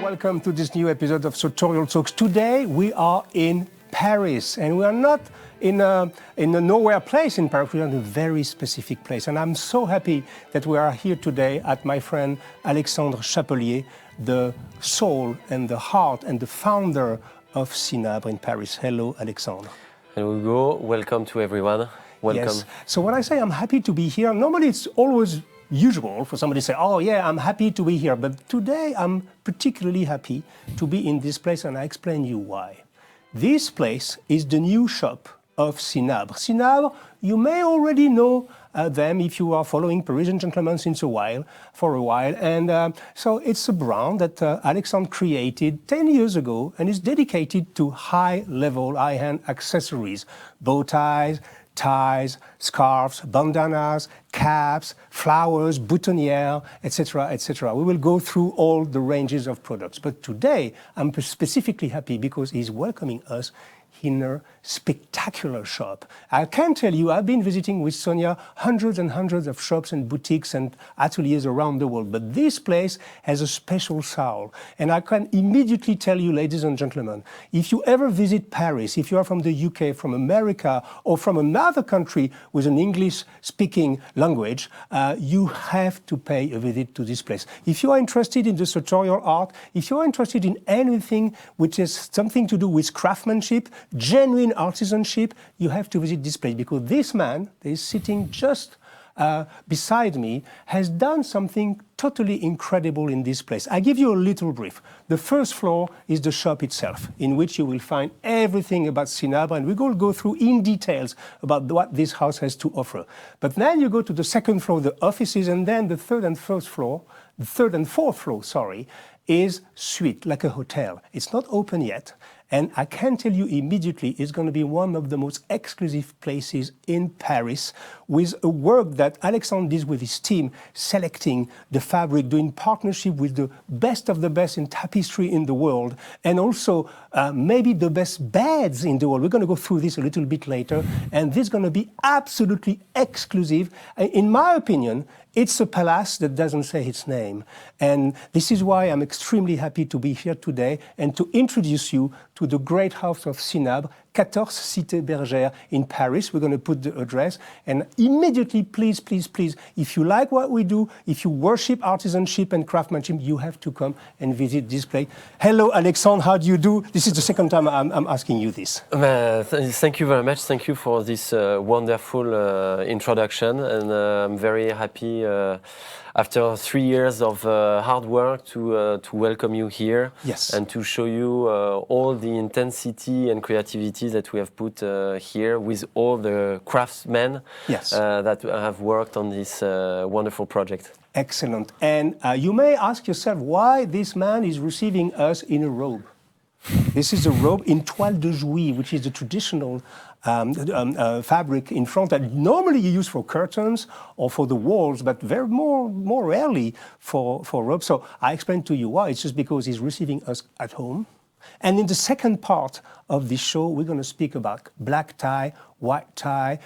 Welcome to this new episode of Sartorial Talks. Today we are in Paris, and we are not in a nowhere place in Paris. We are in a very specific place, and I'm so happy that we are here today at my friend Alexandre Chapellier, the soul and the heart and the founder of Cinabre in Paris. Hello, Alexandre. Hello, Hugo. Welcome to everyone. Welcome. Yes. So when I say I'm happy to be here, normally it's always usual for somebody to say, oh yeah, I'm happy to be here. But today I'm particularly happy to be in this place, and I explain you why. This place is the new shop of Cinabre. Cinabre, you may already know them if you are following Parisian gentlemen for a while. And so it's a brand that Alexandre created 10 years ago and is dedicated to high-level, high-end accessories, bow ties, scarves, bandanas, caps, flowers, boutonnières, etc., etc. We will go through all the ranges of products. But today, I'm specifically happy because he's welcoming us in a spectacular shop. I can tell you, I've been visiting with Sonia hundreds and hundreds of shops and boutiques and ateliers around the world, but this place has a special soul. And I can immediately tell you, ladies and gentlemen, if you ever visit Paris, if you are from the UK, from America, or from another country with an English-speaking language, you have to pay a visit to this place. If you are interested in the sartorial art, if you are interested in anything which has something to do with craftsmanship, genuine artisanship, you have to visit this place, because this man that is sitting just beside me has done something totally incredible in this place. I give you a little brief. The first floor is the shop itself, in which you will find everything about Cinabre, and we will go through in details about what this house has to offer. But then you go to the second floor, the offices, and then the third and fourth floor, is suite, like a hotel. It's not open yet. And I can tell you immediately, it's going to be one of the most exclusive places in Paris, with a work that Alexandre did with his team, selecting the fabric, doing partnership with the best of the best in tapestry in the world, and also maybe the best beds in the world. We're going to go through this a little bit later, and this is going to be absolutely exclusive. In my opinion, it's a palace that doesn't say its name. And this is why I'm extremely happy to be here today and to introduce you to the great house of Cinabre, 14 Cité Bergère in Paris. We're going to put the address. And immediately, please, please, please, if you like what we do, if you worship artisanship and craftsmanship, you have to come and visit this place. Hello, Alexandre, how do you do? This is the second time I'm asking you this. Thank you very much. Thank you for this wonderful introduction. And I'm very happy after 3 years of hard work to welcome you here. Yes. And to show you all the intensity and creativity that we have put here with all the craftsmen that have worked on this wonderful project. Excellent. And you may ask yourself why this man is receiving us in a robe. This is a robe in toile de Jouy, which is the traditional fabric in front that normally you use for curtains or for the walls, but very more rarely for robes. So I explained to you why. It's just because he's receiving us at home. And in the second part of this show, we're going to speak about black tie, white tie,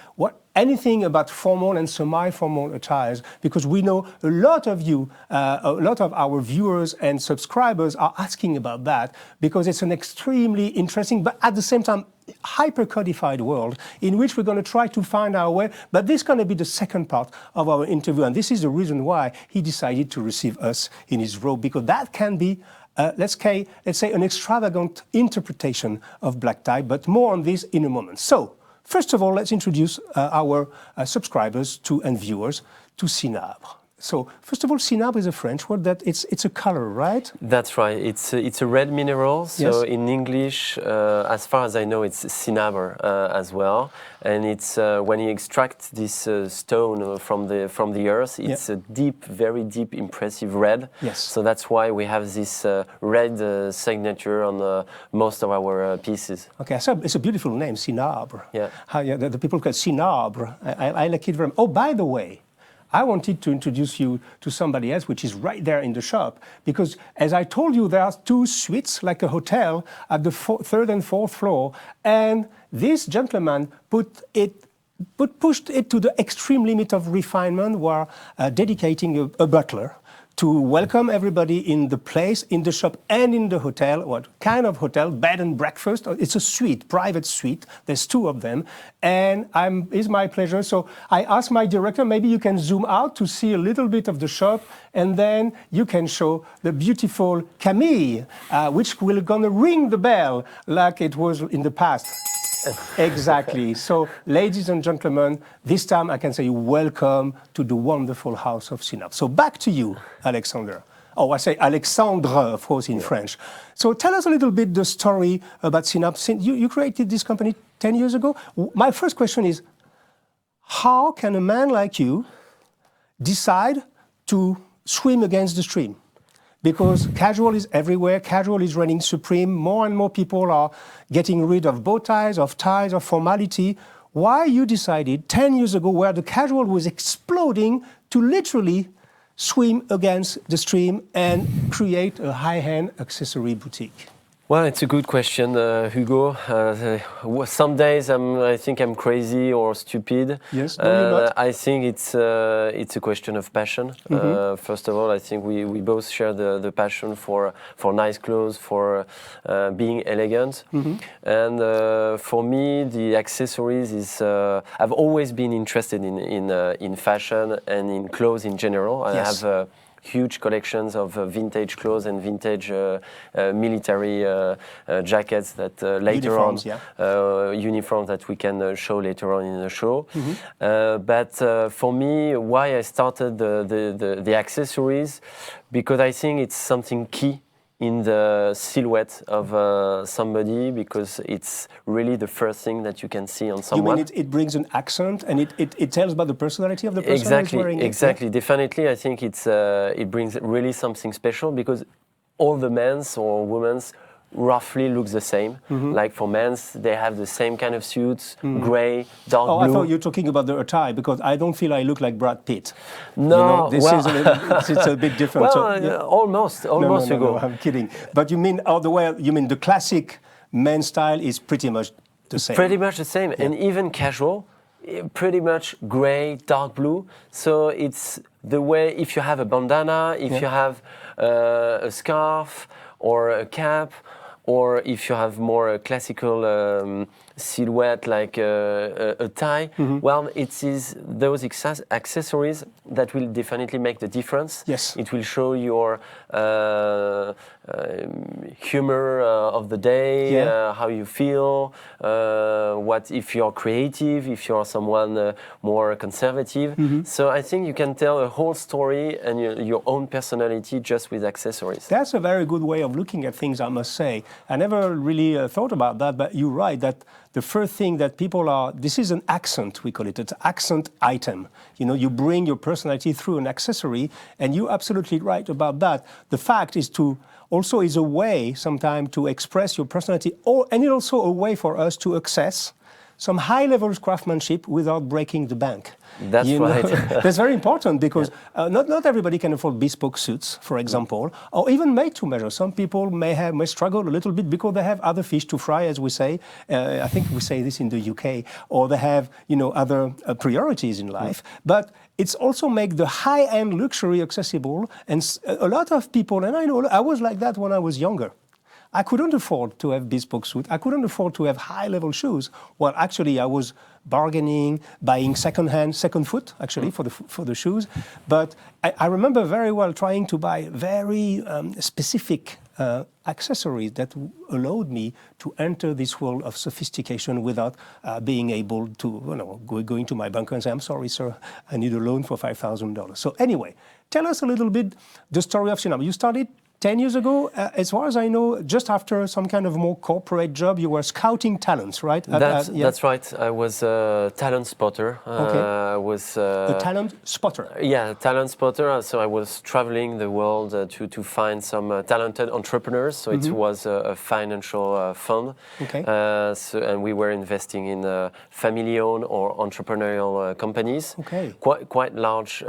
anything about formal and semi-formal attires, because we know a lot of you, a lot of our viewers and subscribers are asking about that, because it's an extremely interesting, but at the same time, hyper-codified world in which we're going to try to find our way. But this is going to be the second part of our interview, and this is the reason why he decided to receive us in his robe, because that can be let's say an extravagant interpretation of black tie, but more on this in a moment. So, first of all, let's introduce our subscribers and viewers to Cinabre. So, first of all, Cinabre is a French word that it's a color, right? That's right. It's a red mineral. So in English, as far as I know, it's Cinabre as well. And it's when you extract this stone from the earth, it's a deep, very deep, impressive red. Yes. So that's why we have this red signature on most of our pieces. Okay, so it's a beautiful name, Cinabre. Yeah. The people call it Cinabre. I like it very much. Oh, by the way, I wanted to introduce you to somebody else, which is right there in the shop, because as I told you, there are two suites, like a hotel, at the third and fourth floor, and this gentleman put it but pushed it to the extreme limit of refinement, were dedicating a butler to welcome everybody in the place, in the shop and in the hotel. What kind of hotel? Bed and breakfast. It's a suite, private suite. There's 2 of them. And it's my pleasure. So I asked my director, maybe you can zoom out to see a little bit of the shop, and then you can show the beautiful Camille, which will gonna ring the bell like it was in the past. Exactly. So, ladies and gentlemen, this time I can say welcome to the wonderful house of Cinabre. So back to you, Alexandre. Oh, I say Alexandre, of course, in French. So tell us a little bit the story about Cinabre. You created this company 10 years ago. My first question is, how can a man like you decide to swim against the stream? Because casual is everywhere, casual is reigning supreme. More and more people are getting rid of bow ties, of ties, of formality. Why you decided 10 years ago, where the casual was exploding, to literally swim against the stream and create a high-end accessory boutique? Well, it's a good question, Hugo. Some days I think I'm crazy or stupid. Yes, no, you're not. I think it's a question of passion. First of all, I think we both share the passion for nice clothes, for being elegant. And for me, the accessories is. I've always been interested in fashion and in clothes in general. I have huge collections of vintage clothes and vintage military jackets that later uniforms that we can show later on in the show. But for me, why I started the accessories, because I think it's something key in the silhouette of somebody, because it's really the first thing that you can see on someone. You mean it brings an accent, and it tells about the personality of the person who's wearing it? Exactly. Definitely, I think it brings really something special, because all the men's or women's roughly looks the same. Like for men's, they have the same kind of suits, gray, dark blue. I thought you were talking about the attire, because I don't feel I look like Brad Pitt. No, you know, it's a bit different. Well, almost, Hugo. No, I'm kidding. But you mean the classic men's style is pretty much the same? Pretty much the same, and even casual, pretty much gray, dark blue. So it's the way, if you have a bandana, if you have a scarf or a cap, or if you have more classical silhouette like a tie, well, it is those accessories that will definitely make the difference. Yes. It will show your humor of the day, how you feel, what if you're creative, if you're someone more conservative. So I think you can tell a whole story and your own personality just with accessories. That's a very good way of looking at things, I must say. I never really thought about that, but you're right that the first thing that people are, this is an accent, we call it, it's an accent item. You know, you bring your personality through an accessory, and you're absolutely right about that. The fact is also is a way sometimes to express your personality, and it's also a way for us to access some high-level craftsmanship without breaking the bank. That's right. That's very important, because not everybody can afford bespoke suits, for example, or even made to measure. Some people may struggle a little bit because they have other fish to fry, as we say. I think we say this in the UK, or they have other priorities in life. But it's also make the high-end luxury accessible, and a lot of people, and I know I was like that when I was younger. I couldn't afford to have bespoke suit. I couldn't afford to have high-level shoes. Well, actually, I was bargaining, buying second foot, actually, for the shoes. But I remember very well trying to buy very specific accessories that allowed me to enter this world of sophistication without being able to, going to my banker and say, "I'm sorry, sir, I need a loan for $5,000. So anyway, tell us a little bit the story of Cinabre. You started 10 years ago, as far as I know, just after some kind of more corporate job, you were scouting talents, right? That's right. I was a talent spotter. Okay. I was a talent spotter. Yeah, talent spotter. So I was traveling the world to find some talented entrepreneurs. So it was a financial fund. Okay. And we were investing in family-owned or entrepreneurial companies. Okay. Quite large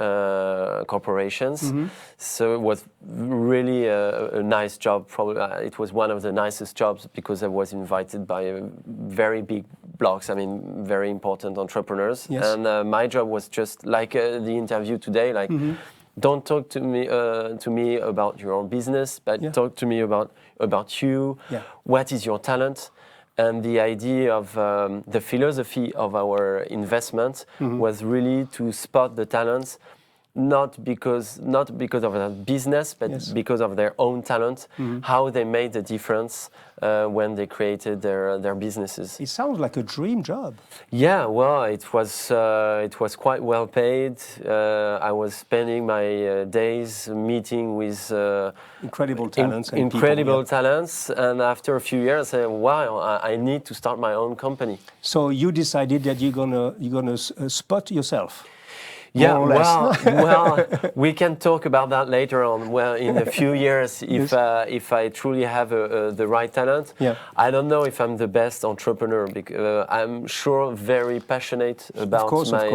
corporations. So it was really a nice job. Probably it was one of the nicest jobs, because I was invited by a very big blocks. I mean, very important entrepreneurs. Yes. And my job was just like the interview today, like, don't talk to me about your own business, but talk to me about you. Yeah. What is your talent? And the idea of the philosophy of our investment was really to spot the talents, not because of their business, but because of their own talent, how they made the difference when they created their businesses. It sounds like a dream job. Yeah, well, it was quite well paid. I was spending my days meeting with incredible talents. Incredible talents, and after a few years, I said, wow, I need to start my own company. So you decided that you're gonna spot yourself. Yeah, well, we can talk about that later on. Well, in a few years, if I truly have the right talent, I don't know if I'm the best entrepreneur. Because I'm sure very passionate about my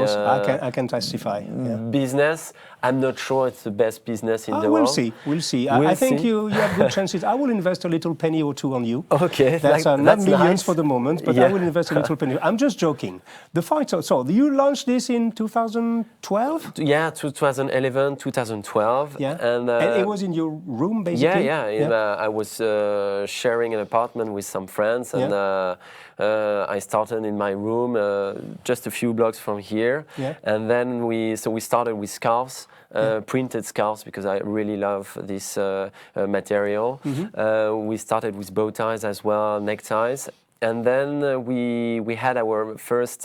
I can testify. Business. I'm not sure it's the best business in the world. We'll see. I think you have good chances. I will invest a little penny or two on you. Okay, that's not millions nice. For the moment, but I will invest a little penny. I'm just joking. So you launched this in 2012? Yeah, 2011, 2012. Yeah, and it was in your room, basically? Yeah. I was sharing an apartment with some friends, and I started in my room, just a few blocks from here. Yeah. And then we started with scarves. Printed scarves, because I really love this material. We started with bow ties as well, neckties, and then we had our first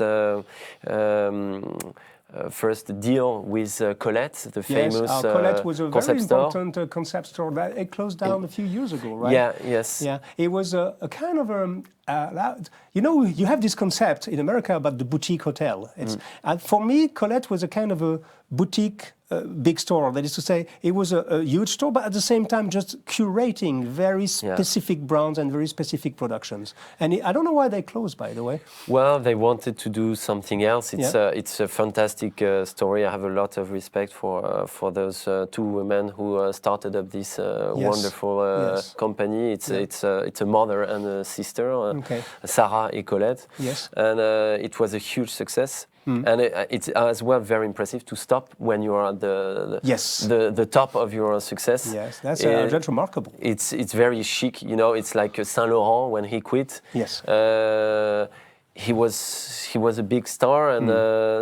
deal with Colette, the famous Colette was a very store. important concept store. That it closed down a few years ago, right? Yeah. Yes. Yeah. It was a kind of you have this concept in America about the boutique hotel. For me, Colette was a kind of a boutique big store. That is to say, it was a huge store, but at the same time just curating very specific brands and very specific productions. And I don't know why they closed, by the way. Well, they wanted to do something else. It's a fantastic story. I have a lot of respect for those two women who started up this wonderful company. It's a mother and a sister, Sarah and Colette. Yes. And it was a huge success. And it's as well very impressive to stop when you are at the top of your success. Yes, that's remarkable. It's very chic, you know. It's like Saint Laurent when he quit. Yes. He was a big star, and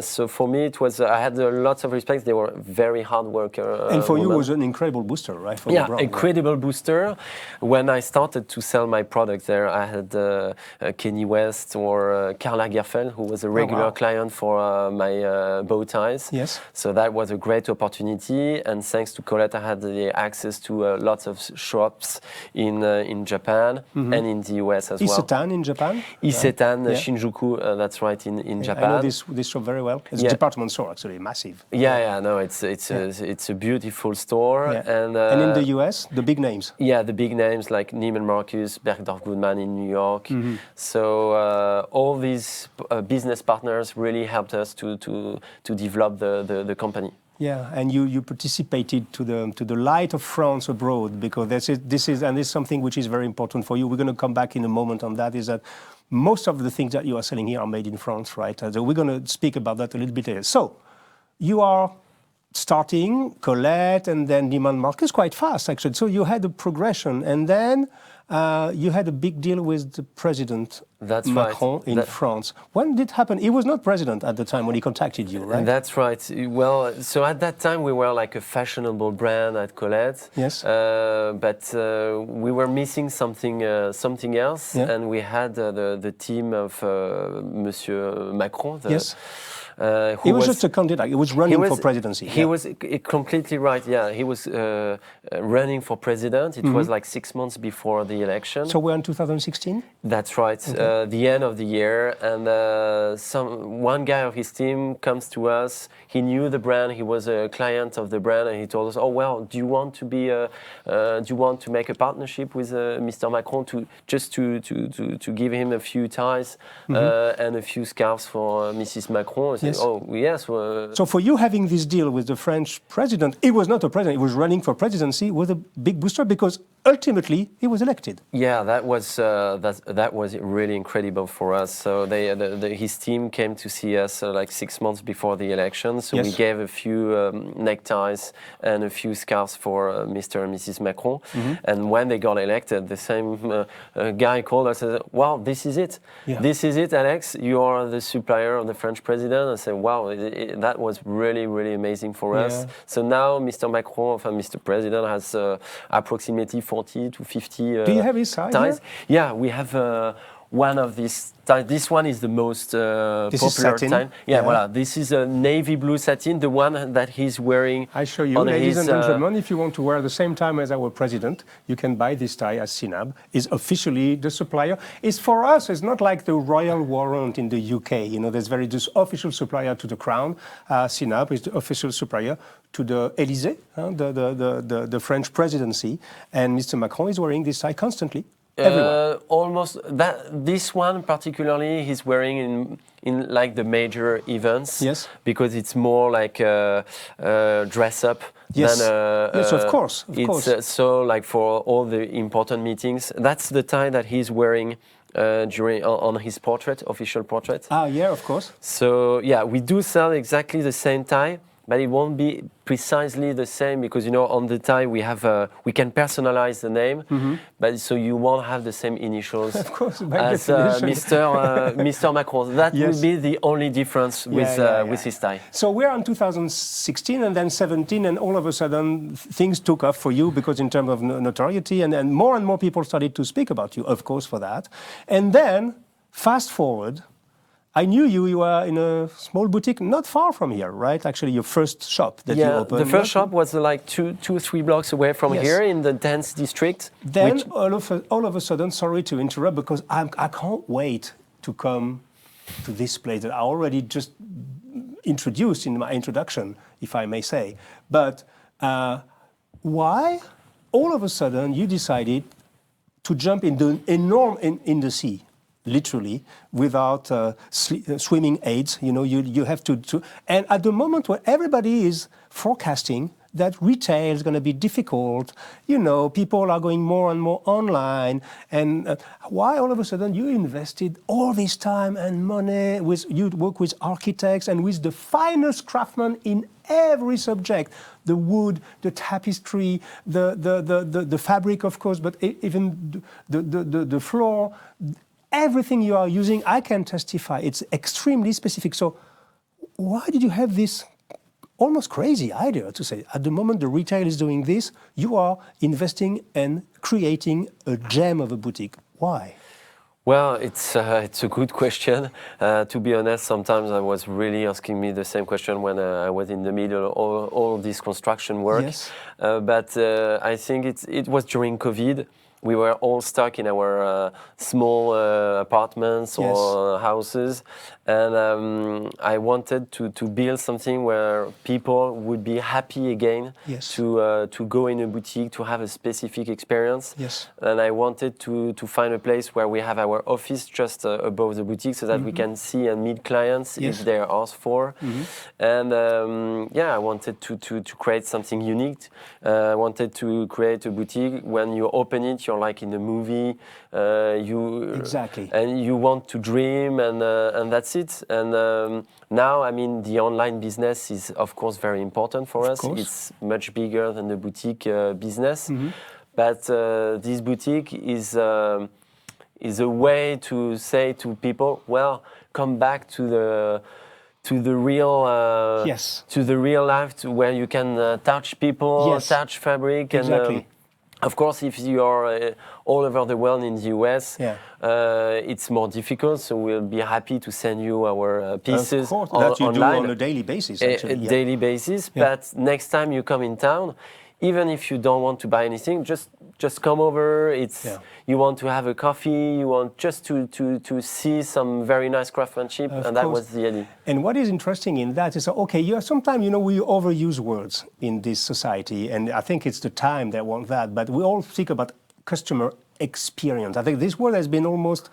so for me it was. I had lots of respect. They were very hard worker. And for you, women. it was an incredible booster, right? For the brand, incredible booster. When I started to sell my products there, I had Kanye West or Karl Lagerfeld, who was a regular client for my bow ties. Yes. So that was a great opportunity, and thanks to Colette, I had the access to lots of shops in Japan and in the US as well. Isetan in Japan. Isetan, Shinjuku. That's right in Japan. I know this shop very well. It's a department store, actually, massive. No, it's a beautiful store. And in the US, the big names. Yeah, the big names like Neiman Marcus, Bergdorf Goodman in New York. So all these business partners really helped us to develop the company. Yeah, and you participated to the light of France abroad, because this is something which is very important for you. We're going to come back in a moment on that. Is that most of the things that you are selling here are made in France, right? So we're going to speak about that a little bit later. So you are starting Colette and then Neiman Marcus quite fast, actually. So you had a progression, and then you had a big deal with the president Macron in France. When did it happen? He was not president at the time when he contacted you, right? That's right. Well, so at that time we were like a fashionable brand at Colette. Yes. But we were missing something else, and we had the team of Monsieur Macron. He was just a candidate. He was running for presidency. He was completely right. Yeah, he was running for president. It was like 6 months before the election. So we're in 2016? That's right. The end of the year, and one guy of his team comes to us. He knew the brand. He was a client of the brand, and he told us, "Oh well, do you want to make a partnership with Mr. Macron to give him a few ties and a few scarves for Mrs. Macron?" Yes. Oh yes. So for you having this deal with the French president, it was not a president. He was running for presidency with a big booster, because ultimately he was elected. Yeah, that was really incredible for us. So his team came to see us like 6 months before the election. So we gave a few neckties and a few scarves for Mr. and Mrs. Macron. And when they got elected, the same guy called us and said, "Wow, this is it. This is it, Alex. You are the supplier of the French president." I said, "Wow, that was really, really amazing for us." So now Mr. Macron, Mr. President, has approximately 40 to 50 Do you have his size ties. Here? Yeah, we have one of these ties. This one is the most popular tie. Yeah, voilà. This is a navy blue satin, the one that he's wearing. I show you, ladies and gentlemen, if you want to wear the same time as our president, you can buy this tie as Cinabre. Is officially the supplier. It's for us, it's not like the royal warrant in the UK. You know, there's this official supplier to the crown. Cinabre is the official supplier to the Élysée, the French presidency. And Mr. Macron is wearing this tie constantly. Almost this one particularly he's wearing in like the major events. Yes. Because it's more like dress up. Yes. Than, yes, of course. Of course. So like for all the important meetings, that's the tie that he's wearing on his portrait, official portrait. Ah, yeah, of course. So yeah, we do sell exactly the same tie. But it won't be precisely the same because, you know, on the tie we have we can personalize the name, but so you won't have the same initials of course, as Mr. Macron. That will be the only difference with his tie. So we're in 2016 and then 17, and all of a sudden things took off for you because in terms of notoriety, and more people started to speak about you, of course, for that. And then, fast forward, I knew you were in a small boutique not far from here, right? Actually, your first shop that you opened. The first shop was like 3 blocks away from here in the dance district. Then all of a sudden, sorry to interrupt, because I can't wait to come to this place that I already just introduced in my introduction, if I may say. But why all of a sudden you decided to jump in the sea? Literally, without swimming aids, you know, you have to. And at the moment where everybody is forecasting that retail is going to be difficult, you know, people are going more and more online, and why all of a sudden you invested all this time and money you work with architects and with the finest craftsmen in every subject, the wood, the tapestry, the fabric, of course, but even the floor. Everything you are using, I can testify, it's extremely specific. So why did you have this almost crazy idea to say, at the moment the retail is doing this, you are investing and creating a gem of a boutique? Why? Well, it's a good question. To be honest, sometimes I was really asking me the same question when I was in the middle of all this construction work. Yes. But I think it was during COVID. We were all stuck in our small apartments or houses, and I wanted to build something where people would be happy again to go in a boutique, to have a specific experience. Yes. And I wanted to find a place where we have our office just above the boutique so that we can see and meet clients if they are asked for. And I wanted to create something unique. I wanted to create a boutique. When you open it, you're like in a movie, and you want to dream, and that's it. And now, I mean, the online business is of course very important for us. It's much bigger than the boutique business, but this boutique is a way to say to people, well, come back to the real life, where you can touch people, touch fabric, and of course, if you are all over the world in the US, it's more difficult. So we'll be happy to send you our pieces that you online do on a daily basis. Actually, daily basis. But next time you come in town, even if you don't want to buy anything, just come over. You want to have a coffee, you want just to see some very nice craftsmanship, and that was the idea. And what is interesting in that is, sometimes, you know, we overuse words in this society, and I think it's the time that want that, but we all speak about customer experience. I think this word has been almost,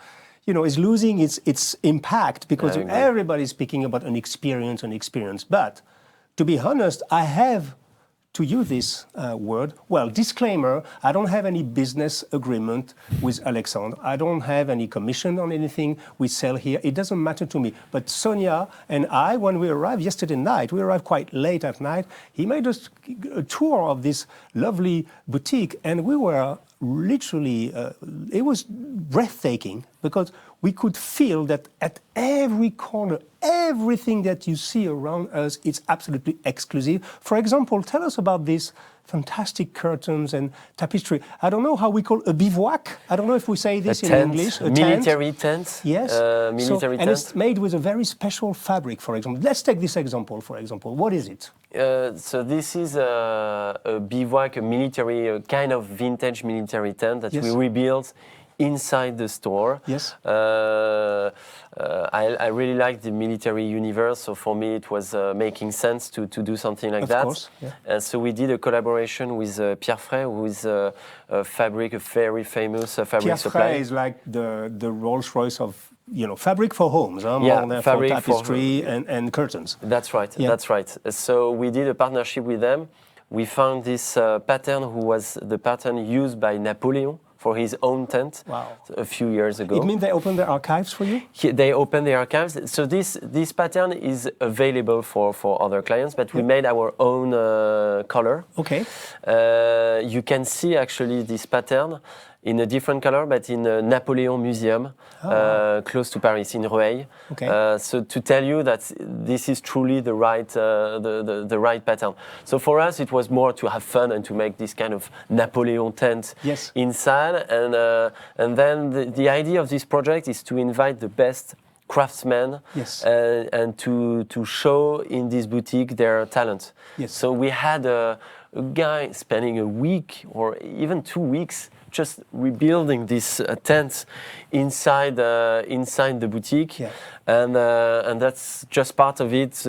you know, is losing its impact because everybody's speaking about an experience. But to be honest, I have to use this word. Well, disclaimer, I don't have any business agreement with Alexandre. I don't have any commission on anything we sell here. It doesn't matter to me. But Sonia and I, when we arrived yesterday night, we arrived quite late at night, he made us a tour of this lovely boutique, and we were literally, it was breathtaking, because we could feel that at every corner, everything that you see around us, it's absolutely exclusive. For example, tell us about these fantastic curtains and tapestry. I don't know how we call a bivouac. I don't know if we say this in English. A military tent. Yes. Military tent. And it's made with a very special fabric, for example. Let's take this example, for example. What is it? So this is a bivouac, a military, a kind of vintage military tent that we rebuilt inside the store. Yes. I really like the military universe, so for me it was making sense to do something like that. Of course, yeah. And so we did a collaboration with Pierre Frey, who is a very famous fabric supplier. Pierre Frey is like the Rolls-Royce of fabric for homes, more than for tapestry and curtains. That's right, that's right. So we did a partnership with them. We found this pattern, who was the pattern used by Napoleon for his own tent a few years ago. It means they opened their archives for you? They opened the archives. So this pattern is available for other clients, but we made our own color. Okay. You can see actually this pattern in a different color, but in a Napoleon museum close to Paris, in Rueil. Okay. So to tell you that this is truly the right pattern. So for us, it was more to have fun and to make this kind of Napoleon tent inside. And then the idea of this project is to invite the best craftsmen and to show in this boutique their talent. Yes. So we had a guy spending a week or even 2 weeks just rebuilding this tent inside the boutique, and that's just part of it.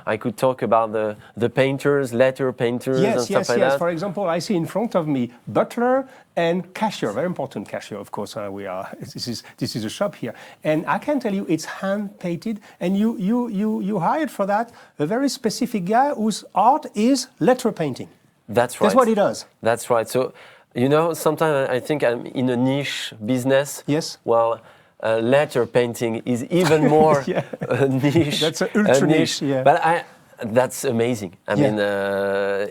I could talk about the painters, letter painters, and stuff like that. For example, I see in front of me butler and cashier, very important cashier. Of course, this is a shop here, and I can tell you it's hand painted, and you hired for that a very specific guy whose art is letter painting. That's right. That's what he does. That's right. So. Sometimes I think I'm in a niche business. Yes. Well, letter painting is even more a niche. That's an ultra niche. Yeah. But that's amazing. I mean,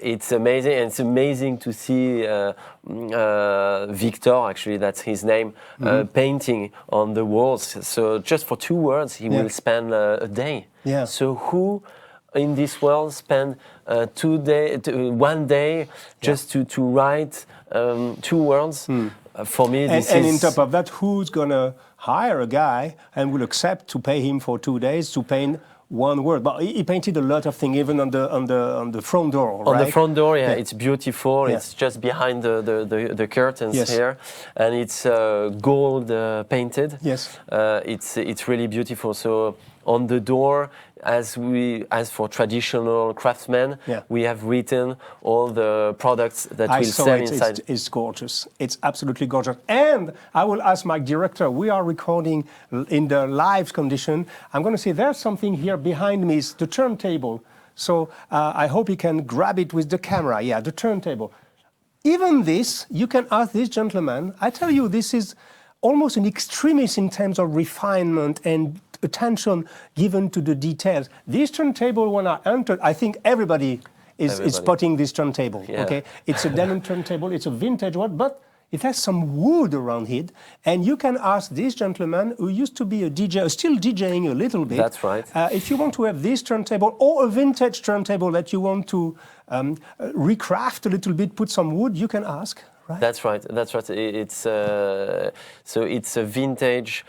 it's amazing, and it's amazing to see Victor, actually, that's his name, painting on the walls. So just for 2 words, he will spend a day. Yeah. So who in this world spend 1 day just to write 2 words? For me, this and on top of that, who's gonna hire a guy and will accept to pay him for 2 days to paint 1 word? But he painted a lot of things, even on the front door. On the front door, it's beautiful. It's just behind the curtains here, and it's gold painted. Yes, it's really beautiful. So on the door, as for traditional craftsmen, we have written all the products that we'll sell inside. It's gorgeous. It's absolutely gorgeous. And I will ask my director, we are recording in the live condition. I'm going to say there's something here behind me, is the turntable. So I hope you can grab it with the camera. Yeah, the turntable. Even this, you can ask this gentleman. I tell you, this is almost an extremist in terms of refinement and attention given to the details. This turntable, when I entered, I think everybody is spotting this turntable. Okay, it's a denim turntable. It's a vintage one, but it has some wood around it. And you can ask this gentleman, who used to be a DJ, still DJing a little bit. That's right. If you want to have this turntable or a vintage turntable that you want to recraft a little bit, put some wood, you can ask. Right? That's right. That's right. It's so it's a vintage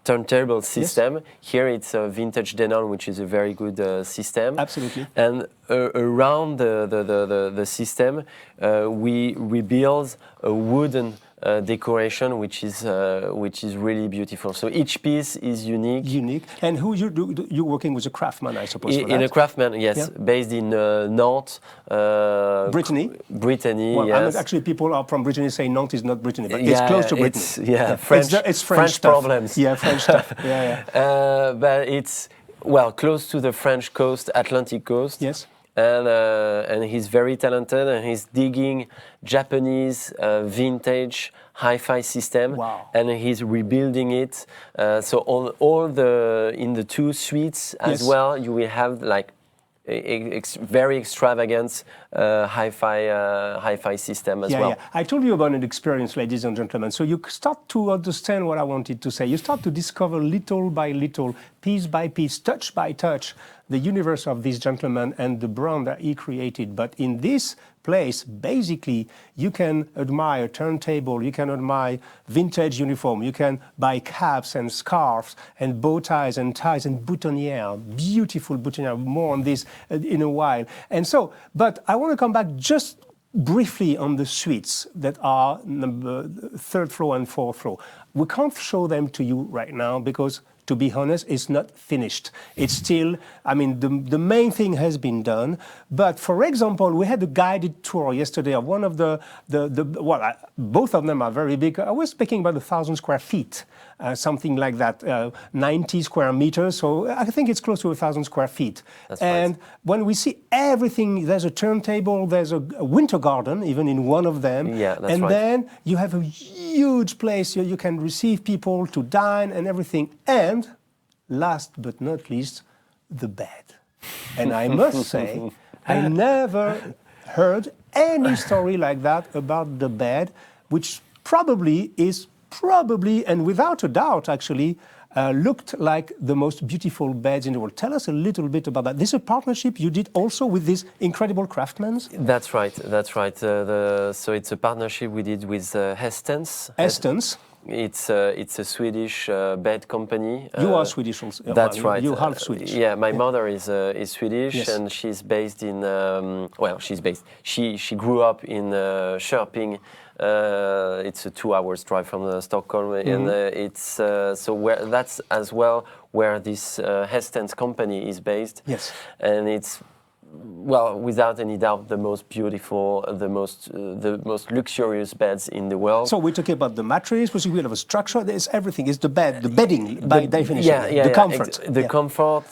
turntable system. Yes. Here it's a vintage denim, which is a very good system. Absolutely. And around the system, we rebuild a wooden decoration, which is really beautiful. So each piece is unique. Unique. And who you're working with a craftsman, I suppose. In a craftsman, yes, based in Nantes, Brittany. Brittany. Well, yes. Actually, people are from Brittany say Nantes is not Brittany, but it's close to Brittany. French. It's French stuff. Problems. Yeah, French stuff. Yeah. But it's close to the French coast, Atlantic coast. Yes. And he's very talented, and he's digging Japanese vintage hi-fi system, wow. and he's rebuilding it. So all the in the two suites as yes. well, you will have like very extravagant hi-fi system as well. Yeah. I told you about an experience, ladies and gentlemen. So you start to understand what I wanted to say. You start to discover little by little, piece by piece, touch by touch, the universe of this gentleman and the brand that he created. But in this place, basically, you can admire turntable, you can admire vintage uniform, you can buy caps and scarves and bow ties and boutonnières, beautiful boutonnières. More on this in a while. And so, but I want to come back just briefly on the suites that are number 3rd floor and 4th floor. We can't show them to you right now because, to be honest, it's not finished. It's still, I mean, the main thing has been done. But for example, we had a guided tour yesterday of one of both of them are very big. I was speaking about 1,000 square feet, something like that, 90 square meters. So I think it's close to 1,000 square feet. That's and right. When we see everything, there's a turntable, there's a winter garden, even in one of them. Yeah, that's and right. then you have a huge place you can receive people to dine and everything. And last but not least, the bed. And I must say, I never heard any story like that about the bed, which probably, and without a doubt, actually, looked like the most beautiful beds in the world. Tell us a little bit about that. This is a partnership you did also with these incredible craftsmen? That's right. So it's a partnership we did with Hestens. Hestens. It's a Swedish bed company. You are Swedish also. That's right. You're half Swedish. Yeah, my mother is Swedish, yes. and she's based in. She grew up in Köping. It's a 2 hours drive from Stockholm, and it's that's as well where this Hestens company is based. Yes, and it's. Well, without any doubt, the most beautiful, the most luxurious beds in the world. So we're talking about the mattress, which we have a structure. There's everything. It's the bed, the bedding by definition. The comfort. The comfort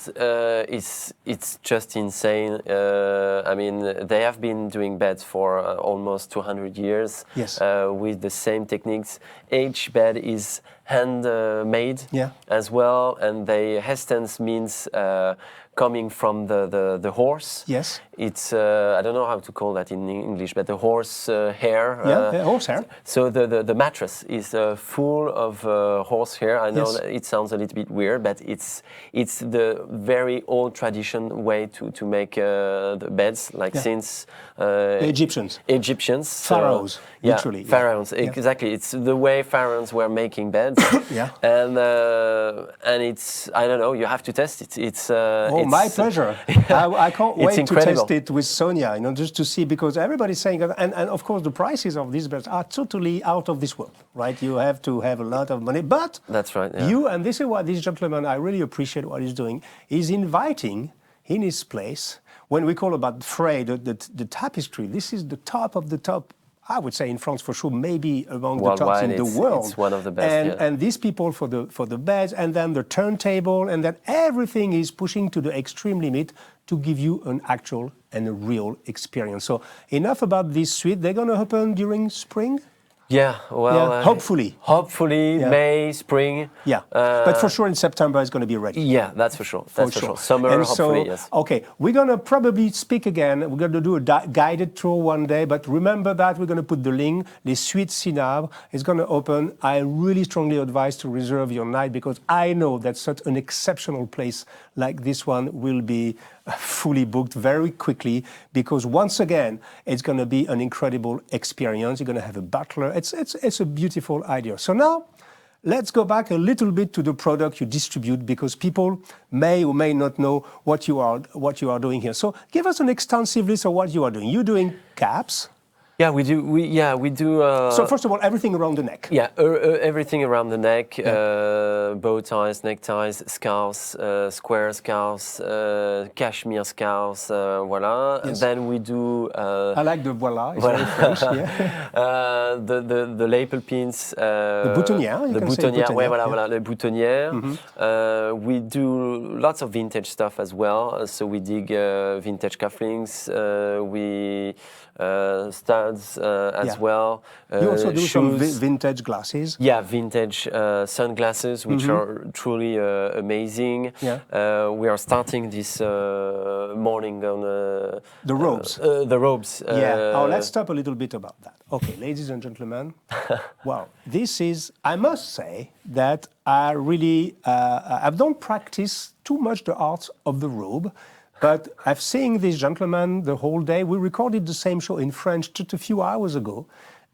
it's just insane. I mean, they have been doing beds for almost 200 years. Yes. With the same techniques. Each bed is handmade as well, and Hestens means. Coming from the horse. Yes. It's, I don't know how to call that in English, but the horse hair. Horse hair. So the mattress is full of horse hair. I know that it sounds a little bit weird, but it's the very old tradition way to make the beds, like since... the Egyptians. Pharaohs, literally. Pharaohs, exactly. It's the way pharaohs were making beds. And it's, I don't know, you have to test it. It's my pleasure. I can't wait to test it with Sonia, just to see, because everybody's saying, and of course the prices of these beds are totally out of this world, right? You have to have a lot of money, but that's right. And this is what this gentleman, I really appreciate what he's doing, is inviting in his place, when we call about Frey, the tapestry, this is the top of the top. I would say in France for sure, maybe among the tops in the world. It's one of the best. And these people for the beds, and then the turntable, and then everything is pushing to the extreme limit to give you an actual and a real experience. So enough about this suite. They're going to open during spring. Yeah, well, hopefully. May, spring. Yeah, but for sure in September it's going to be ready. Yeah, that's for sure. That's for sure. Summer, and hopefully, yes. Okay, we're going to probably speak again. We're going to do a guided tour one day, but remember that we're going to put the link. The Suite Cinabre is going to open. I really strongly advise to reserve your night, because I know that such an exceptional place like this one will be fully booked very quickly, because once again, it's going to be an incredible experience. You're going to have a butler. It's a beautiful idea. So now, let's go back a little bit to the product you distribute, because people may or may not know what you are doing here. So give us an extensive list of what you are doing. You're doing caps. Yeah, we do. So first of all, everything around the neck. Yeah, everything around the neck. bow ties, neckties, scarves, square scarves, cashmere scarves, voilà. Yes. Then we do... I like the voilà, it's voilà. very French, yeah. The lapel pins. The boutonnières, the boutonnières, ouais, voilà, yeah. voilà, les boutonnières. We do lots of vintage stuff as well. So we dig vintage cufflinks, we studs as well. You also do some shoes. vintage glasses. Yeah, vintage sunglasses, which are truly amazing. Yeah. We are starting this morning on the robes. The robes. Yeah. Let's stop a little bit about that. Okay, ladies and gentlemen. Well, this is, I must say that I really, I don't practice too much the art of the robe, but I've seen this gentleman the whole day. We recorded the same show in French just a few hours ago,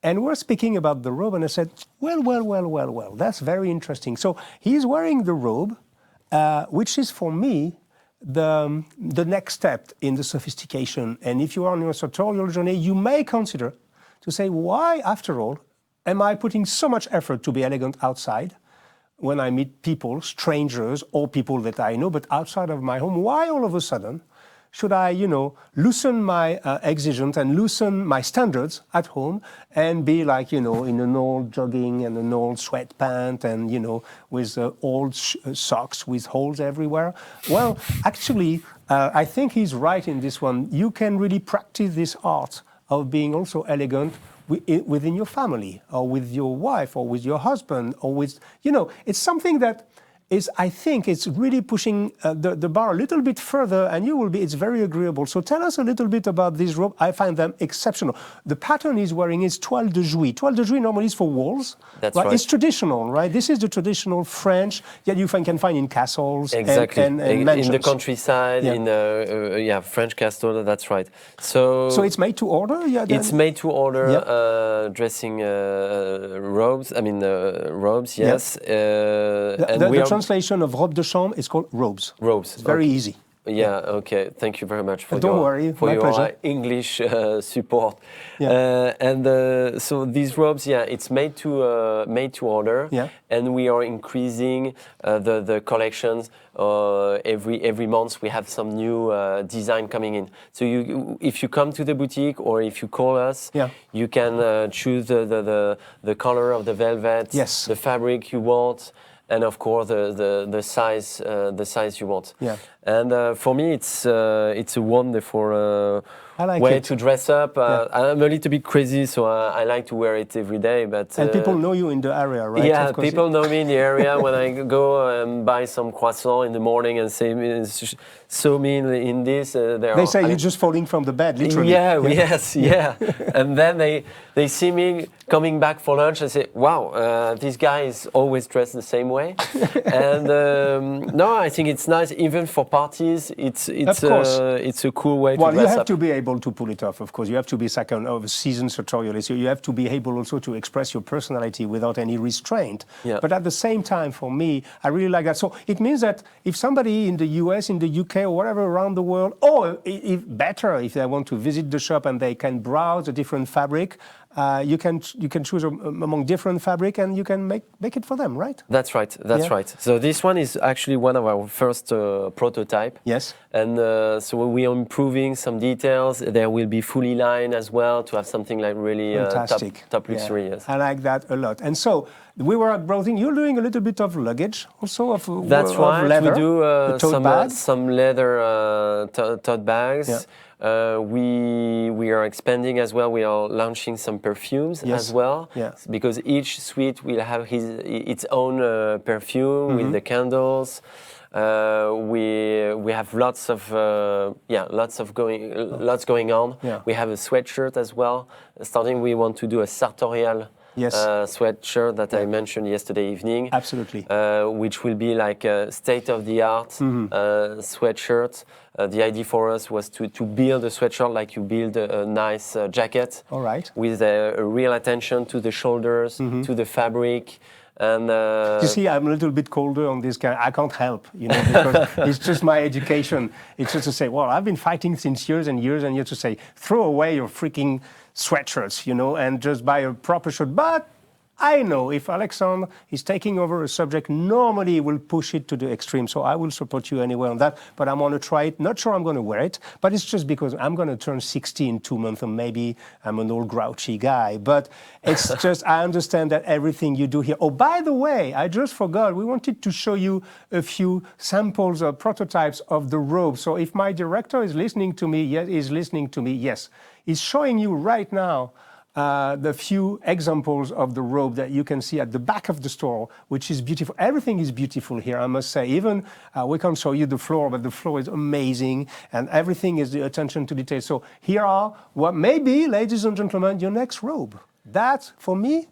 and we're speaking about the robe, and I said, well, that's very interesting. So he's wearing the robe, which is for me the next step in the sophistication. And if you are on your sartorial journey, you may consider to say, why, after all, am I putting so much effort to be elegant outside when I meet people, strangers, or people that I know, but outside of my home? Why all of a sudden should I, loosen my exigence and loosen my standards at home and be like, in an old jogging and an old sweatpant and, with old socks with holes everywhere? Well, actually, I think he's right in this one. You can really practice this art of being also elegant within your family or with your wife or with your husband or with, it's something that is, I think it's really pushing the bar a little bit further, and it's very agreeable. So tell us a little bit about this robe. I find them exceptional. The pattern he's wearing is toile de Jouy. Toile de Jouy normally is for walls. That's right. It's traditional, right? This is the traditional French that you can find in castles exactly. and mansions. In the countryside, in French castle, that's right. So it's made to order? Yeah, it's made to order, dressing robes, robes, yes. The translation of robe de chambre is called robes. Robes. It's very easy. Yeah, okay. Thank you very much for Don't worry, for my your pleasure. English support. Yeah. So these robes, it's made to order, and we are increasing the collections. Every month we have some new design coming in. So if you come to the boutique or if you call us, you can choose the color of the velvet, the fabric you want. And of course, the size you want. Yeah. And for me, it's a wonderful way to dress up. I'm a little bit crazy, so I like to wear it every day. But and people know you in the area, right? Yeah, people know me in the area. When I go and buy some croissant in the morning and say, "So mean in this," they say you're just falling from the bed, literally. Yes. And then they see me coming back for lunch and say, "Wow, this guy is always dressed the same way." And no, I think it's nice, even for parties. It's a cool way to dress up. Well, you have to be able to pull it off. Of course, you have to be a seasoned sartorialist. So you have to be able also to express your personality without any restraint. Yeah. But at the same time, for me, I really like that. So it means that if somebody in the US, in the UK, or whatever around the world, or if they want to visit the shop and they can browse a different fabric, you can choose among different fabric and you can make it for them, right? That's right. That's right. So this one is actually one of our first prototype. Yes. And so we are improving some details. There will be fully lined as well to have something like really top luxury. Yes. I like that a lot. And so we were at browsing. You're doing a little bit of luggage also of That's right. Leather, we do some leather tote bags. Yeah. We are expanding as well. We are launching some perfumes as well, because each suite will have its own perfume with the candles. We have lots going on. Yeah. We have a sweatshirt as well. Starting, we want to do a sartorial sweatshirt that I mentioned yesterday evening. Absolutely. Which will be like a state-of-the-art sweatshirt. The idea for us was to build a sweatshirt like you build a nice jacket. All right. With a real attention to the shoulders, to the fabric. And you see, I'm a little bit colder on this guy. I can't help, because it's just my education. It's just to say, well, I've been fighting since years and years, and you have to say, throw away your freaking sweatshirts, and just buy a proper shirt. But I know if Alexandre is taking over a subject, normally he will push it to the extreme. So I will support you anyway on that. But I'm going to try it. Not sure I'm going to wear it. But it's just because I'm going to turn 60 in 2 months. And maybe I'm an old grouchy guy. But it's just, I understand that everything you do here. Oh, by the way, I just forgot. We wanted to show you a few samples or prototypes of the robe. So if my director is listening to me, yes, he's showing you right now the few examples of the robe that you can see at the back of the store, which is beautiful. Everything is beautiful here, I must say. Even we can't show you the floor, but the floor is amazing, and everything is the attention to detail. So here are what may be, ladies and gentlemen, your next robe. That, for me,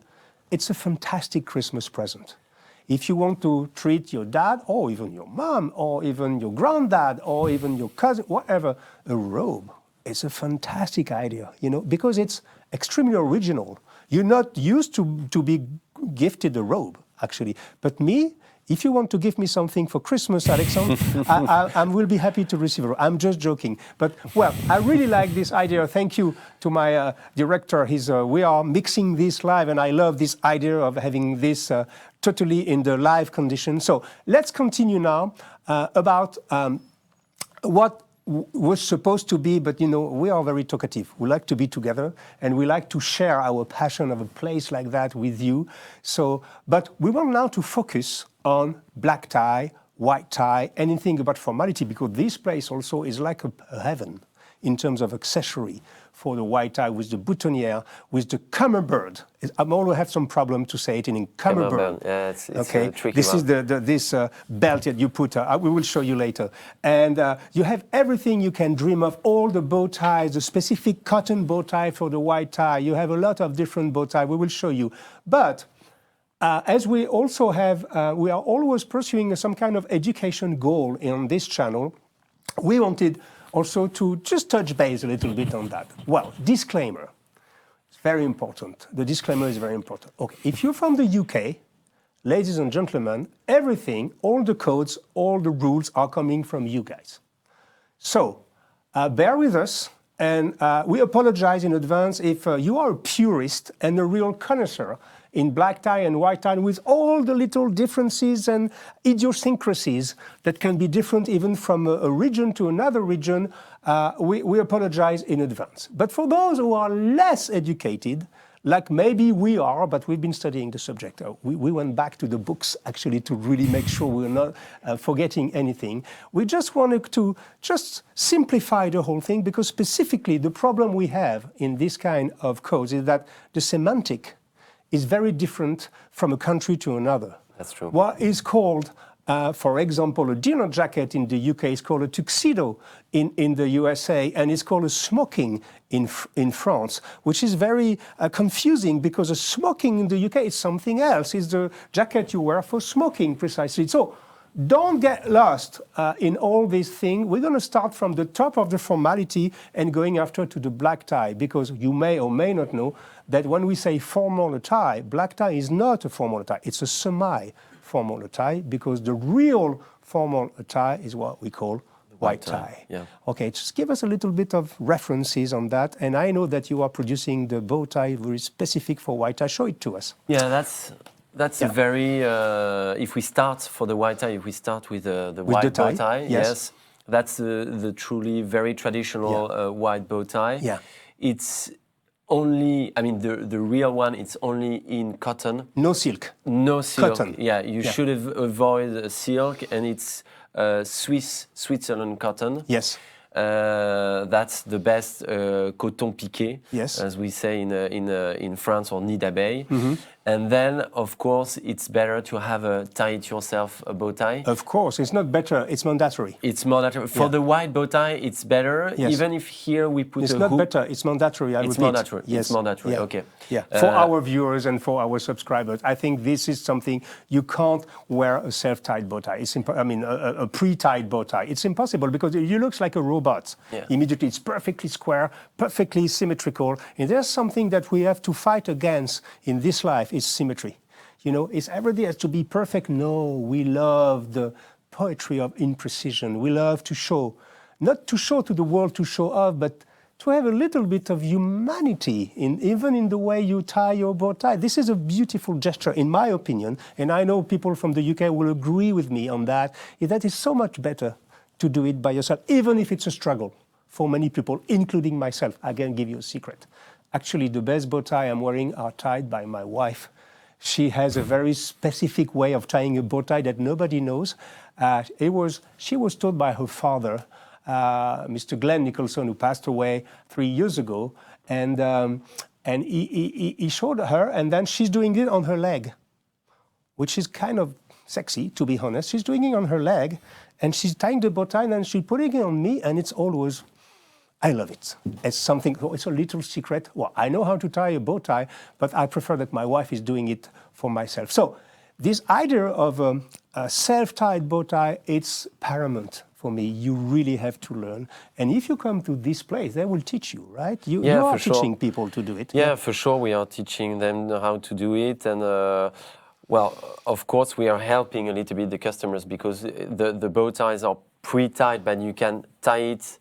it's a fantastic Christmas present. If you want to treat your dad, or even your mom, or even your granddad, or even your cousin, whatever, a robe is a fantastic idea, you know, because it's extremely original. You're not used to be gifted a robe, actually. But me, if you want to give me something for Christmas, Alexandre, I will be happy to receive it. I'm just joking. But, well, I really like this idea. Thank you to my director. We are mixing this live, and I love this idea of having this totally in the live condition. So let's continue now about what was supposed to be, but you know, we are very talkative. We like to be together, and we like to share our passion of a place like that with you. So, but we want now to focus on black tie, white tie, anything about formality, because this place also is like a heaven in terms of accessory for the white tie, with the boutonnière, with the cummerbund. I always have some problem to say it in cummerbund. Yeah, it's okay, a tricky this one. is this belt that you put. We will show you later, and you have everything you can dream of. All the bow ties, the specific cotton bow tie for the white tie. You have a lot of different bow tie. We will show you, but. As we also have, we are always pursuing some kind of education goal on this channel. We wanted also to just touch base a little bit on that. Well, disclaimer, it's very important. The disclaimer is very important. Okay, if you're from the UK, ladies and gentlemen, everything, all the codes, all the rules are coming from you guys. So bear with us, and we apologize in advance if you are a purist and a real connoisseur in black tie and white tie, with all the little differences and idiosyncrasies that can be different even from a region to another region. We apologize in advance. But for those who are less educated, like maybe we are, but we've been studying the subject. We went back to the books actually to really make sure we're not forgetting anything. We just wanted to just simplify the whole thing, because specifically the problem we have in this kind of codes is that the semantic is very different from a country to another. That's true. What is called, for example, a dinner jacket in the UK is called a tuxedo in the USA, and it's called a smoking in France, which is very confusing, because a smoking in the UK is something else. It's the jacket you wear for smoking, precisely. So don't get lost in all these things. We're going to start from the top of the formality and going after to the black tie, because you may or may not know that when we say formal attire, black tie is not a formal attire. It's a semi-formal attire, because the real formal attire is what we call white tie. Yeah. Okay, just give us a little bit of references on that. And I know that you are producing the bow tie very specific for white tie. Show it to us. Yeah, that's a very, if we start for the white tie, if we start with the white bow tie, yes, that's the truly very traditional white bow tie. Yeah. It's only, I mean, the real one, it's only in cotton. No silk. No silk. Cotton. Yeah, you should avoid silk, and it's Switzerland cotton. Yes. That's the best coton piqué, yes, as we say in France, or nid d'abeille. Mm-hmm. And then, of course, it's better to have a tie-it-yourself bow tie. Of course, it's not better, it's mandatory. It's mandatory. For the white bow tie, it's better, even if here we put it's a not hoop. better, it's mandatory, I It's repeat. mandatory, Yes. it's mandatory, okay. Yeah. For our viewers and for our subscribers, I think this is something you can't wear a self-tied bow tie. It's a pre-tied bow tie. It's impossible, because it looks like a robot. Yeah. Immediately, it's perfectly square, perfectly symmetrical. And there's something that we have to fight against in this life, is symmetry. You know, it's everything has to be perfect. No, we love the poetry of imprecision. We love to show, not to show to the world to show off, but to have a little bit of humanity, even in the way you tie your bow tie. This is a beautiful gesture, in my opinion, and I know people from the UK will agree with me on that. That is so much better to do it by yourself, even if it's a struggle for many people, including myself. I can give you a secret. Actually, the best bow tie I'm wearing are tied by my wife. She has a very specific way of tying a bow tie that nobody knows. She was taught by her father, Mr. Glenn Nicholson, who passed away 3 years ago, and he showed her, and then she's doing it on her leg, which is kind of sexy, to be honest. She's doing it on her leg, and she's tying the bow tie, and then she's putting it on me, and it's always, I love it. It's something, it's a little secret. Well, I know how to tie a bow tie, but I prefer that my wife is doing it for myself. So this idea of a self-tied bow tie, it's paramount for me. You really have to learn. And if you come to this place, they will teach you, right? You are teaching people to do it. Yeah, for sure. We are teaching them how to do it. And well, of course, we are helping a little bit the customers because the bow ties are pre-tied, but you can tie it,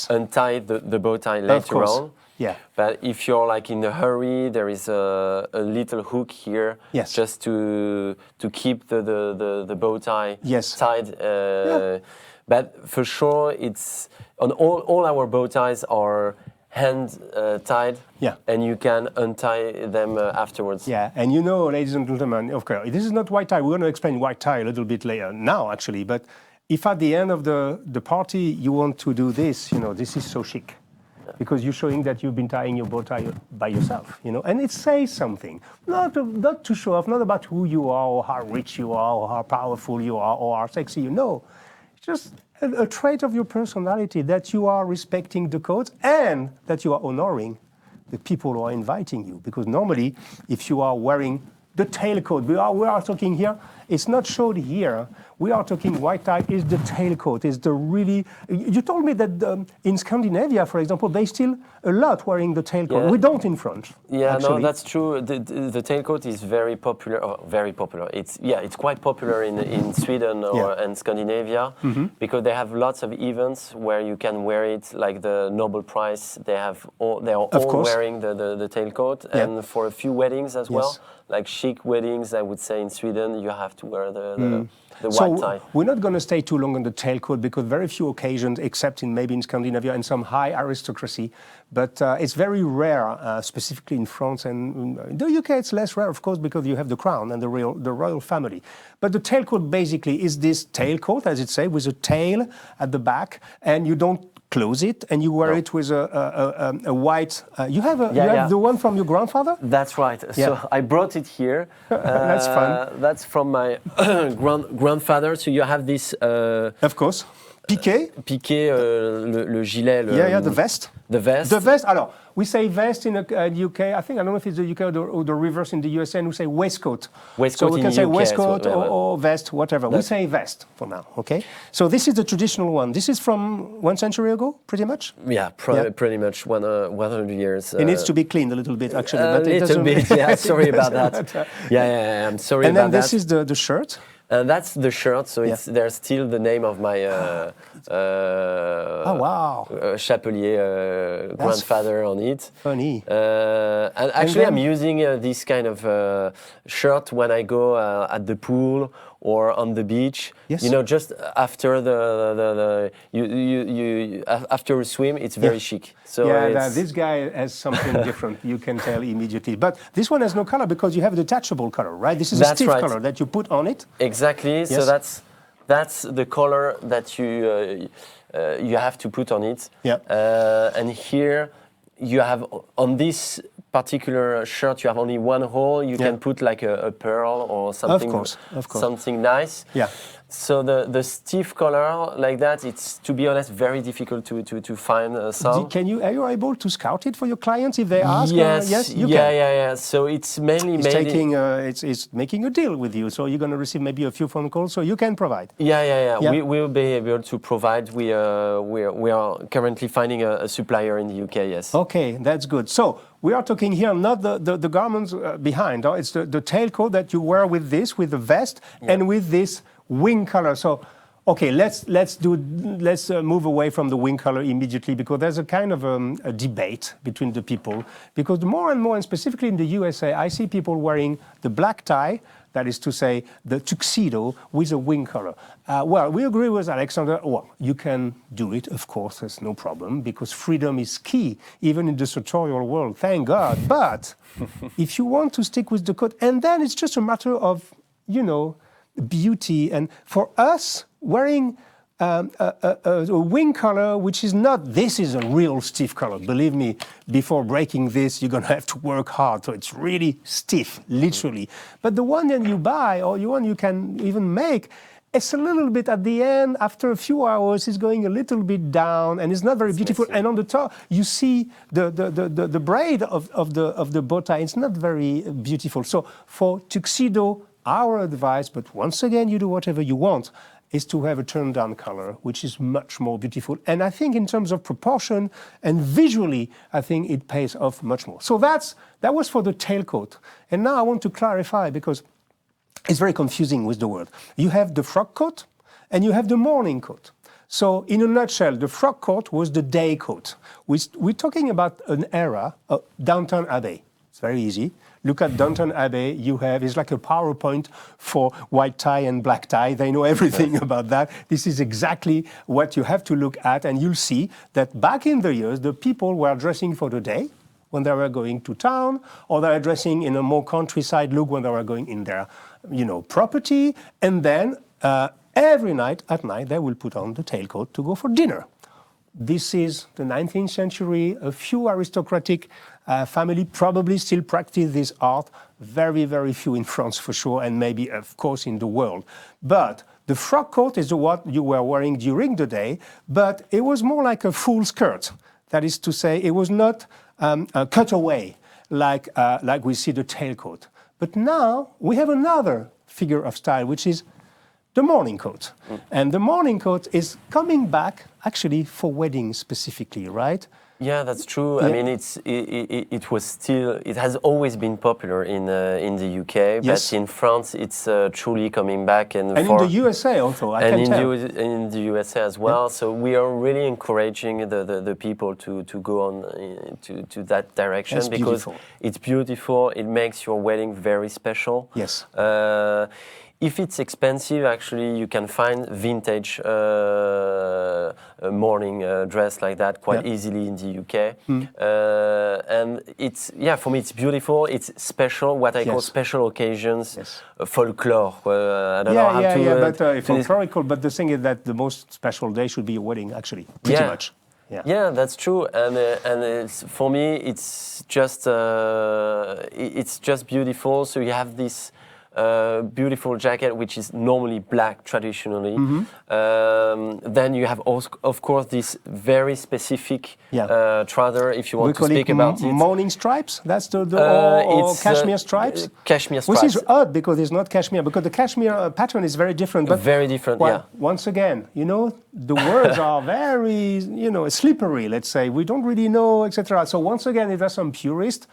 untie the bow tie later on. Yeah. But if you're like in a hurry, there is a little hook here, just to keep the bow tie tied. But for sure, it's on all our bow ties are hand tied, and you can untie them afterwards. Yeah, and you know, ladies and gentlemen, of course, this is not white tie. We're going to explain white tie a little bit later now, actually. But if at the end of the party you want to do this, you know, this is so chic. Because you're showing that you've been tying your bow tie by yourself, you know, and it says something. Not to show off, not about who you are or how rich you are or how powerful you are or how sexy you know. It's just a trait of your personality that you are respecting the codes and that you are honoring the people who are inviting you. Because normally, if you are wearing the tailcoat, we are talking here, it's not showed here. We are talking white tie is the tailcoat, is the really... You told me that in Scandinavia, for example, they still a lot wearing the tailcoat. Yeah. We don't in France. Yeah, actually. No, that's true. The tailcoat is very popular. It's quite popular in Sweden and Scandinavia because they have lots of events where you can wear it, like the Nobel Prize. They are all wearing the tailcoat, and for a few weddings as well, like chic weddings, I would say in Sweden, you have to wear the white tie. We're not going to stay too long on the tailcoat because very few occasions, except maybe in Scandinavia and some high aristocracy, but it's very rare, specifically in France and in the UK. It's less rare, of course, because you have the crown and the royal family. But the tailcoat basically is this tailcoat, as it says, with a tail at the back, and you don't close it, and you wear it with a white. You have the one from your grandfather. That's right. So I brought it here. That's fun. That's from my grandfather. So you have this. Of course. Piqué. Piqué, le gilet. The vest. The vest. The vest. Alors, we say vest in the UK. I think, I don't know if it's the UK or the reverse in the USA, and we say waistcoat. Waistcoat. So we can say waistcoat or vest, whatever. We say vest for now, okay? So this is the traditional one. This is from 1 century ago, pretty much? Yeah, pretty much 100 years. It needs to be cleaned a little bit, actually. But it little bit, sorry about that. I'm sorry about that. And then this is the shirt. That's the shirt, so there's still the name of my Chapellier grandfather on it. Funny. And actually, I'm using this kind of shirt when I go at the pool or on the beach. Yes. You know, just after after a swim, it's very chic. So this guy has something different. You can tell immediately. But this one has no color because you have a detachable color, right? This is a stiff color that you put on it. Exactly. Yes. So that's the color that you have to put on it. Yeah. And here you have on this particular shirt, you have only one hole. You can put like a pearl or something. Of course. Something nice. Yeah. So the stiff color like that, it's, to be honest, very difficult to find some. Are you able to scout it for your clients if they ask? Yes, you can. Yeah. So it's mainly it's making a deal with you. So you're going to receive maybe a few phone calls. So you can provide. Yeah. We will be able to provide. We are currently finding a supplier in the UK. Yes. Okay, that's good. So we are talking here not the garments behind. It's the tailcoat that you wear with the vest and with this wing color. So, Okay, let's move away from the wing color immediately, because there's a kind of a debate between the people. Because more and more, and specifically in the USA, I see people wearing the black tie, that is to say, the tuxedo with a wing color. Well, we agree with Alexandre. Well, you can do it, of course, there's no problem, because freedom is key, even in the sartorial world, thank God. But if you want to stick with the coat, and then it's just a matter of, you know, beauty. And for us, wearing a wing color, which is not, this is a real stiff color. Believe me, before breaking this, you're going to have to work hard. So it's really stiff, literally. But the one that you buy, or the one you can even make, it's a little bit at the end, after a few hours, it's going a little bit down, and it's not very beautiful. And on the top, you see the braid of the bow tie. It's not very beautiful. So for tuxedo, our advice, but once again, you do whatever you want, is to have a turned down color, which is much more beautiful. And I think in terms of proportion and visually, I think it pays off much more. So that was for the tailcoat. And now I want to clarify, because it's very confusing with the word. You have the frock coat and you have the morning coat. So in a nutshell, the frock coat was the day coat. We're talking about an era of Downton Abbey. It's very easy. Look at Downton Abbey, it's like a PowerPoint for white tie and black tie. They know everything about that. This is exactly what you have to look at, and you'll see that back in the years, the people were dressing for the day when they were going to town, or they were dressing in a more countryside look when they were going in their, you know, property, and then every night, at night, they will put on the tailcoat to go for dinner. This is the 19th century. A few aristocratic family probably still practice this art. Very, very few in France for sure, and maybe, of course, in the world. But the frock coat is what you were wearing during the day, but it was more like a full skirt. That is to say, it was not a cutaway like we see the tailcoat. But now we have another figure of style, which is the morning coat. And the morning coat is coming back actually for weddings specifically, right? Yeah, that's true. Yeah. I mean, it has always been popular in the UK, yes. But in France, it's truly coming back, and in the USA also. In the USA as well. Yeah. So we are really encouraging the people to go on to that direction. That's because beautiful. It's beautiful. It makes your wedding very special. Yes. If it's expensive, actually, you can find vintage morning dress like that quite easily in the UK. And it's, for me, it's beautiful. It's special, what I call special occasions, folklore. I don't know how to... but folklorical, but the thing is that the most special day should be a wedding, actually, pretty much. Yeah, that's true, and it's, for me, it's just beautiful. So you have this beautiful jacket, which is normally black traditionally. Then you have, of course, this very specific trouser, if you want to speak about it. Morning stripes? That's or cashmere stripes? Cashmere stripes. Which is odd, because it's not cashmere, because the cashmere pattern is very different. But very different, once again, you know, the words are very, you know, slippery, let's say. We don't really know, etc. So once again, if there's some purist,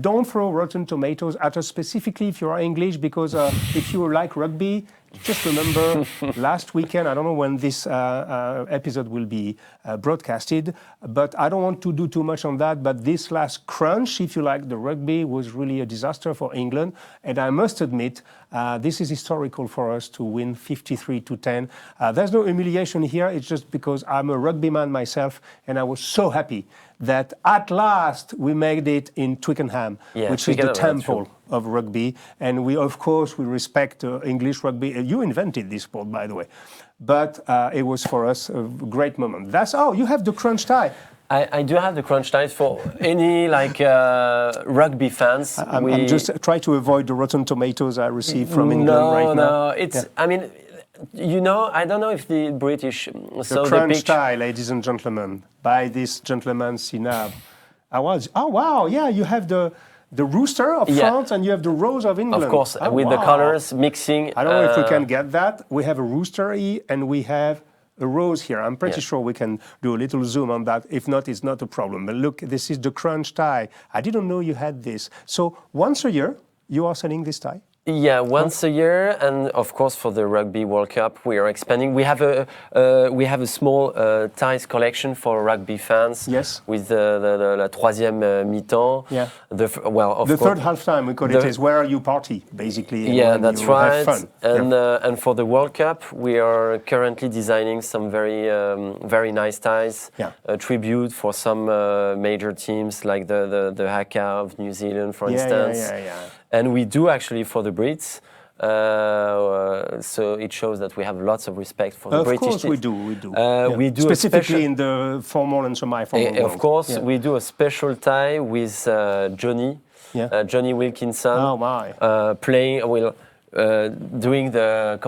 don't throw rotten tomatoes at us, specifically if you are English, because if you like rugby, just remember last weekend, I don't know when this episode will be broadcasted, but I don't want to do too much on that, but this last crunch, if you like the rugby, was really a disaster for England. And I must admit, this is historical for us to win 53-10. There's no humiliation here, it's just because I'm a rugby man myself, and I was so happy that at last we made it in Twickenham, which is the temple of rugby. And we, of course, we respect English rugby. You invented this sport, by the way. But it was for us a great moment. You have the crunch tie. I do have the crunch ties for any rugby fans. I'm just trying to avoid the rotten tomatoes I receive from England right now. No, it's, I mean, you know, I don't know if the British saw the crunch tie, ladies and gentlemen, by this gentleman Cinabre. You have the rooster of France and you have the rose of England. Of course, with the colors mixing. I don't know if we can get that. We have a rooster and we have a rose here. I'm pretty sure we can do a little zoom on that. If not, it's not a problem. But look, this is the crunch tie. I didn't know you had this. So once a year, you are selling this tie? Yeah, once a year, and of course for the Rugby World Cup we are expanding. We have a small ties collection for rugby fans. Yes. With la troisième mi-temps. Yeah. The third halftime we call it is where you party basically. Yeah, that's right. Have fun. And for the World Cup we are currently designing some very nice ties. Yeah. A tribute for some major teams like the Haka of New Zealand, for instance. Yeah. And we do actually for the Brits, so it shows that we have lots of respect for the British. Of course we do. We do specifically in the formal and semi-formal world. Of course, we do a special tie with Johnny, Johnny Wilkinson. Oh my! Playing, doing a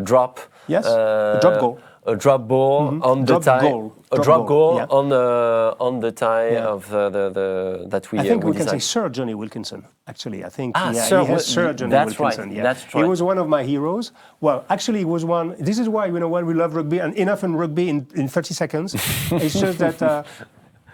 drop. Yes, a drop goal. A drop ball on the tie. A drop goal on the tie of the that we. I think we designed. can say Sir Johnny Wilkinson. Actually, I think Sir Johnny that's Wilkinson. Right. Yeah. That's right. He was one of my heroes. Well, actually, he was one. This is why we love rugby, and enough in rugby in 30 seconds. It's just that.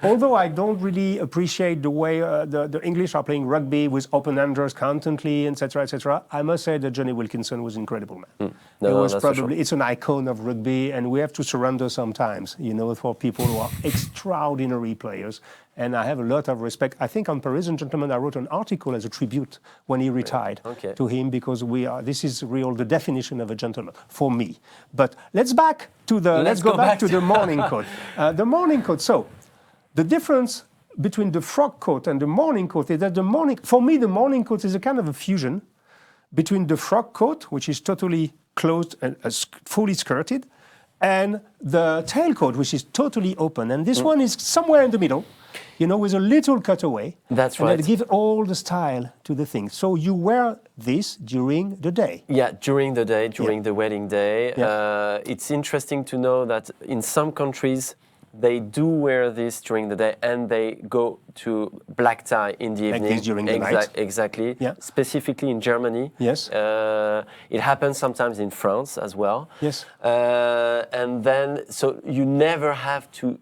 Although I don't really appreciate the way the English are playing rugby with open-enders constantly, etc., I must say that Johnny Wilkinson was incredible, man. It's an icon of rugby, and we have to surrender sometimes, for people who are extraordinary players. And I have a lot of respect. I think on Parisian Gentleman, I wrote an article as a tribute when he retired to him, because this is the definition of a gentleman for me. But let's go back to the morning coat. The morning coat. So. The difference between the frock coat and the morning coat is that the morning coat is a kind of a fusion between the frock coat, which is totally closed and fully skirted, and the tailcoat, which is totally open. And this one is somewhere in the middle, with a little cutaway. That's right. And it gives all the style to the thing. So you wear this during the day. Yeah, during the day, during the wedding day. Yeah. It's interesting to know that in some countries, they do wear this during the day, and they go to black tie in the evening. Like this during the night. Exactly. Yeah. Specifically in Germany. Yes. It happens sometimes in France as well. Yes. And then, so you never have to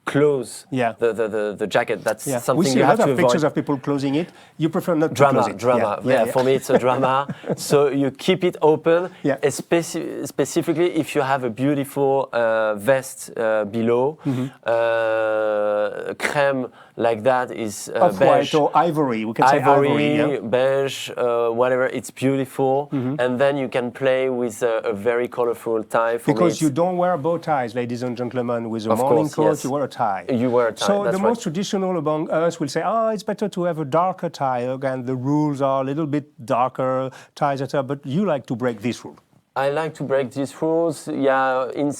close the jacket. That's something we see you have to a lot of avoid. Pictures of people closing it. You prefer not to close it. Drama. For me, it's a drama. So you keep it open, specifically if you have a beautiful vest below. Creme like that is beige. White or ivory. We can say ivory, beige, whatever. It's beautiful. And then you can play with a very colorful tie. Because you don't wear bow ties, ladies and gentlemen, with a morning coat, you wear a tie. You wear a tie. So the most traditional among us will say, it's better to have a darker tie. Again, the rules are a little bit darker ties, etc. But you like to break this rule. I like to break these rules. Yeah, in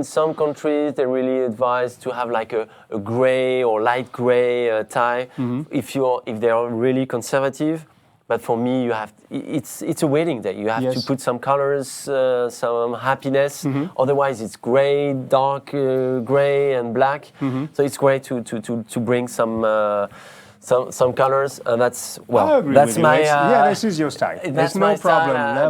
some countries they really advise to have like a gray or light gray tie if they are really conservative. But for me, it's a wedding day. You have to put some colors, some happiness. Otherwise, it's gray, dark gray and black. So it's great to bring some colors, and that's this is your style. There's no problem.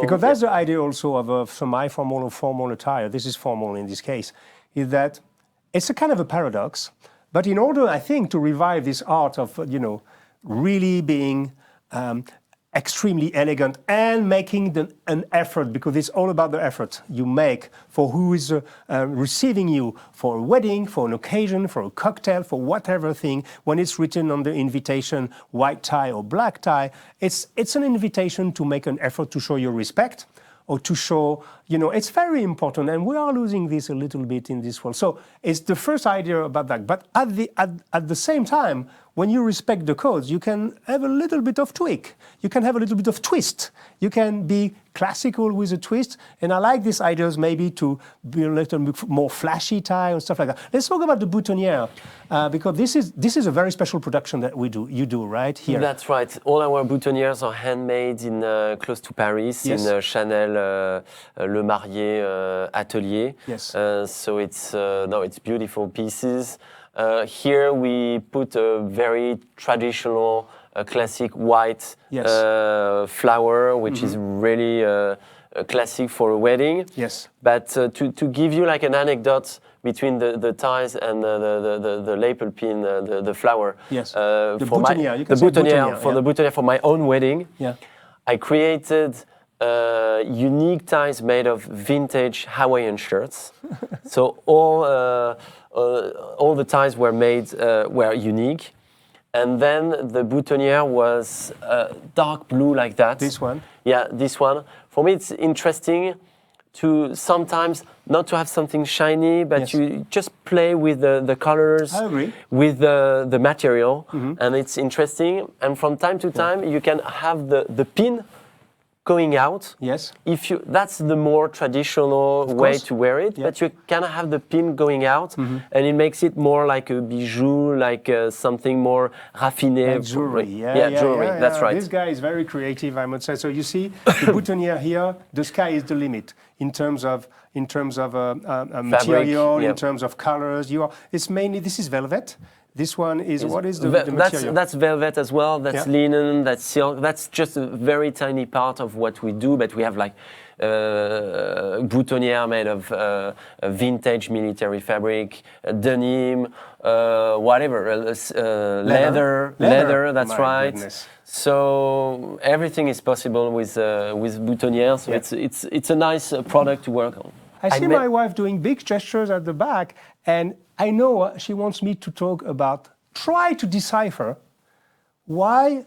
Because that's the idea also of a semi-formal or formal attire. This is formal in this case. Is that it's a kind of a paradox, but in order, I think, to revive this art of really being extremely elegant and making an effort, because it's all about the effort you make for who is receiving you for a wedding, for an occasion, for a cocktail, for whatever thing. When it's written on the invitation, white tie or black tie, it's an invitation to make an effort to show your respect, or to show, it's very important, and we are losing this a little bit in this world. So it's the first idea about that. But at the same time, when you respect the codes, you can have a little bit of tweak. You can have a little bit of twist. You can be classical with a twist. And I like these ideas maybe to be a little bit more flashy tie and stuff like that. Let's talk about the boutonnière, because this is a very special production that you do right here. That's right. All our boutonnières are handmade in close to Paris, in Chanel Le Marié atelier. Yes. So it's beautiful pieces. Here we put a very traditional, classic white flower, which is really classic for a wedding. Yes. But to give you like an anecdote between the ties and the lapel pin, the flower. Yes. The boutonnière. You can the say boutonnière for yeah. the boutonnière for my own wedding. Yeah. I created unique ties made of vintage Hawaiian shirts. So all the ties were made were unique. And then the boutonnière was dark blue like that. This one? Yeah, this one. For me, it's interesting to sometimes not to have something shiny, but yes. you just play with the colors, I agree. with the material, and it's interesting. And from time to time, you can have the pin going out. Yes. That's the more traditional way to wear it, but you kind of have the pin going out, and it makes it more like a bijou, like something more raffiné. Like jewelry. Jewelry. That's right. This guy is very creative, I must say. So you see, the boutonnière here, the sky is the limit in terms of material, in terms of colors. It's mainly, this is velvet. This one is, what is the material? That's velvet as well, that's linen, that's silk. That's just a very tiny part of what we do, but we have like boutonnière made of vintage military fabric, denim, whatever, leather, that's right. Goodness. So everything is possible with boutonnière, so it's a nice product to work on. I see my wife doing big gestures at the back, and I know she wants me to talk about, try to decipher why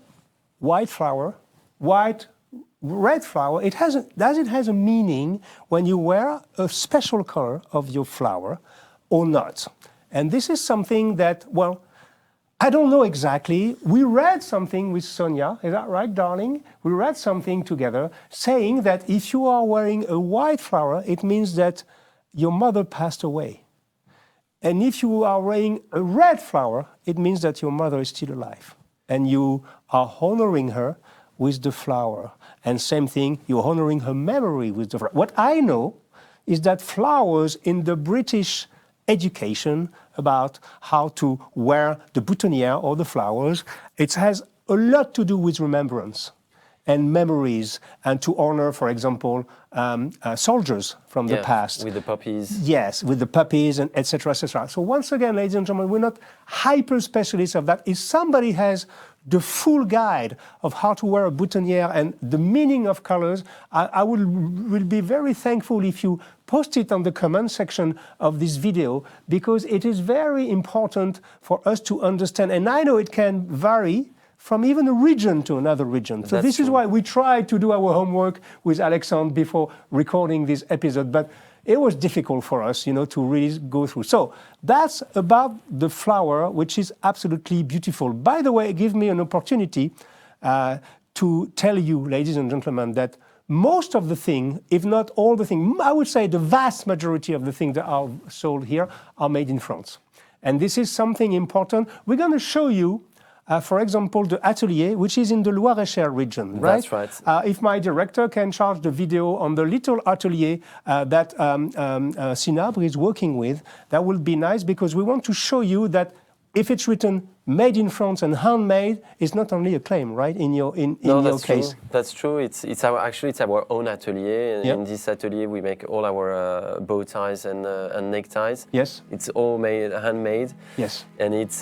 white flower, red flower, does it has a meaning when you wear a special color of your flower or not? And this is something that, well, I don't know exactly. We read something with Sonia, is that right, darling? We read something together saying that if you are wearing a white flower, it means that your mother passed away. And if you are wearing a red flower, it means that your mother is still alive. And you are honoring her with the flower. And same thing, you're honoring her memory with the flower. What I know is that flowers in the British education about how to wear the boutonnière or the flowers, it has a lot to do with remembrance and memories, and to honor, for example, soldiers from the past. With the puppies. Yes, with the puppies, and etc., etc. So once again, ladies and gentlemen, we're not hyper specialists of that. If somebody has the full guide of how to wear a boutonnière and the meaning of colors, I will be very thankful if you post it on the comment section of this video, because it is very important for us to understand. And I know it can vary from even a region to another region. So this is why we tried to do our homework with Alexandre before recording this episode, but it was difficult for us, to really go through. So that's about the flower, which is absolutely beautiful. By the way, give me an opportunity to tell you, ladies and gentlemen, that most of the thing, if not all the thing, I would say the vast majority of the things that are sold here are made in France. And this is something important. We're going to show you for example, the atelier, which is in the Loire-et-Cher region, right? That's right. If my director can charge the video on the little atelier that Cinabre is working with, that will be nice, because we want to show you that if it's written made in France and handmade, it's not only a claim, right? In your case. True. That's true. It's our own atelier. In this atelier, we make all our bow ties and neckties. Yes. It's all handmade. Yes. And it's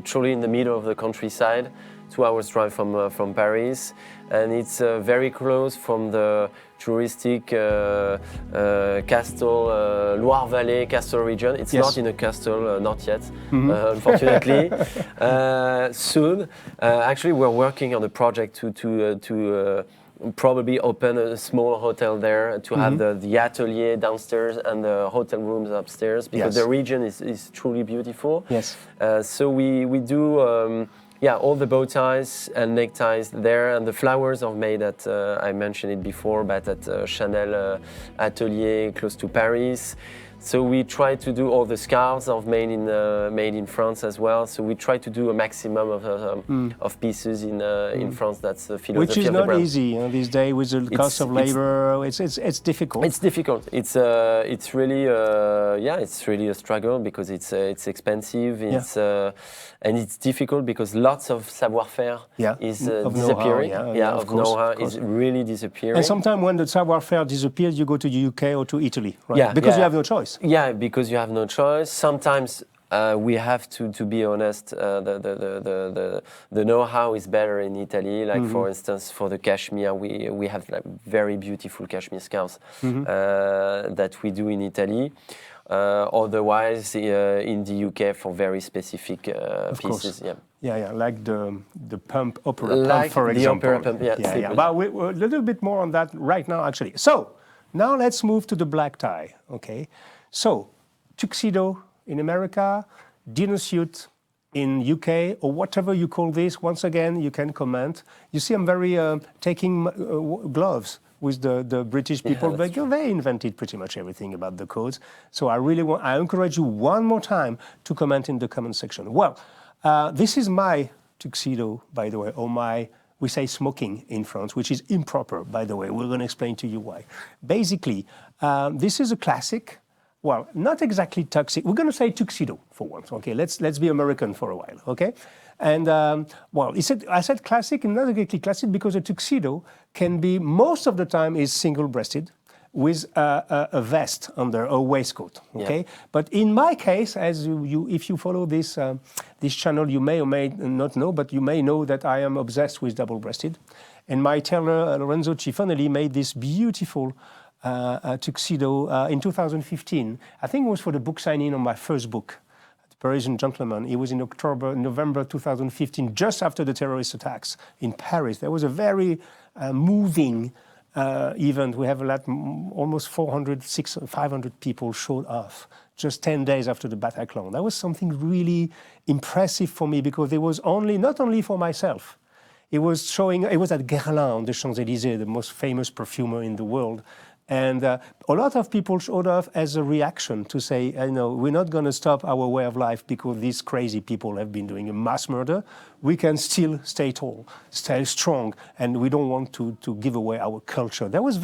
truly in the middle of the countryside, 2 hours drive from Paris, and it's very close from the touristic castle, Loire-Vallée castle region. It's not in a castle, not yet, unfortunately. Soon. Actually, we're working on a project to probably open a small hotel there, to have the atelier downstairs and the hotel rooms upstairs, because the region is truly beautiful. Yes. So we do all the bow ties and neckties there, and the flowers are made at, I mentioned it before, but at Chanel Atelier close to Paris. So we try to do all the scarves of made in France as well. So we try to do a maximum of pieces in France. That's the philosophy Which is of the not brand. easy these days with the cost of labor. It's difficult. It's difficult. It's really it's really a struggle because it's expensive. And it's difficult because lots of savoir-faire is disappearing. Know-how is really disappearing. And sometimes when the savoir-faire disappears, you go to the UK or to Italy, right? Because you have no choice. Yeah, because you have no choice. Sometimes we have to be honest. The know-how is better in Italy. Like for instance, for the cashmere, we have like very beautiful cashmere scarves that we do in Italy. Otherwise, in the UK for very specific pieces. Like the pump, opera pump, for example. Opera pump, But we're a little bit more on that right now, actually. So now let's move to the black tie. Okay, so tuxedo in America, dinner suit in UK, or whatever you call this. Once again, you can comment. You see, I'm very taking gloves with the British people, but they invented pretty much everything about the codes. So I encourage you one more time to comment in the comment section. Well, this is my tuxedo, by the way, or we say smoking in France, which is improper, by the way. We're going to explain to you why. Basically, this is a classic. Well, not exactly tuxedo. We're going to say tuxedo for once. Okay, let's be American for a while. Okay. And I said classic, and not exactly classic, because a tuxedo can be, most of the time, is single-breasted with a vest under, a waistcoat. Okay, but in my case, as if you follow this channel, you may or may not know, but you may know that I am obsessed with double-breasted, and my tailor Lorenzo Cifanelli made this beautiful tuxedo in 2015. I think it was for the book signing on my first book, Parisian Gentleman. It was in November 2015, just after the terrorist attacks in Paris. There was a very moving event. We have almost 500 people showed off just 10 days after the Bataclan. That was something really impressive for me because it was not only for myself. It was at Guerlain on the Champs-Élysées, the most famous perfumer in the world. And a lot of people showed up as a reaction to say, we're not going to stop our way of life because these crazy people have been doing a mass murder. We can still stay tall, stay strong, and we don't want to give away our culture. That was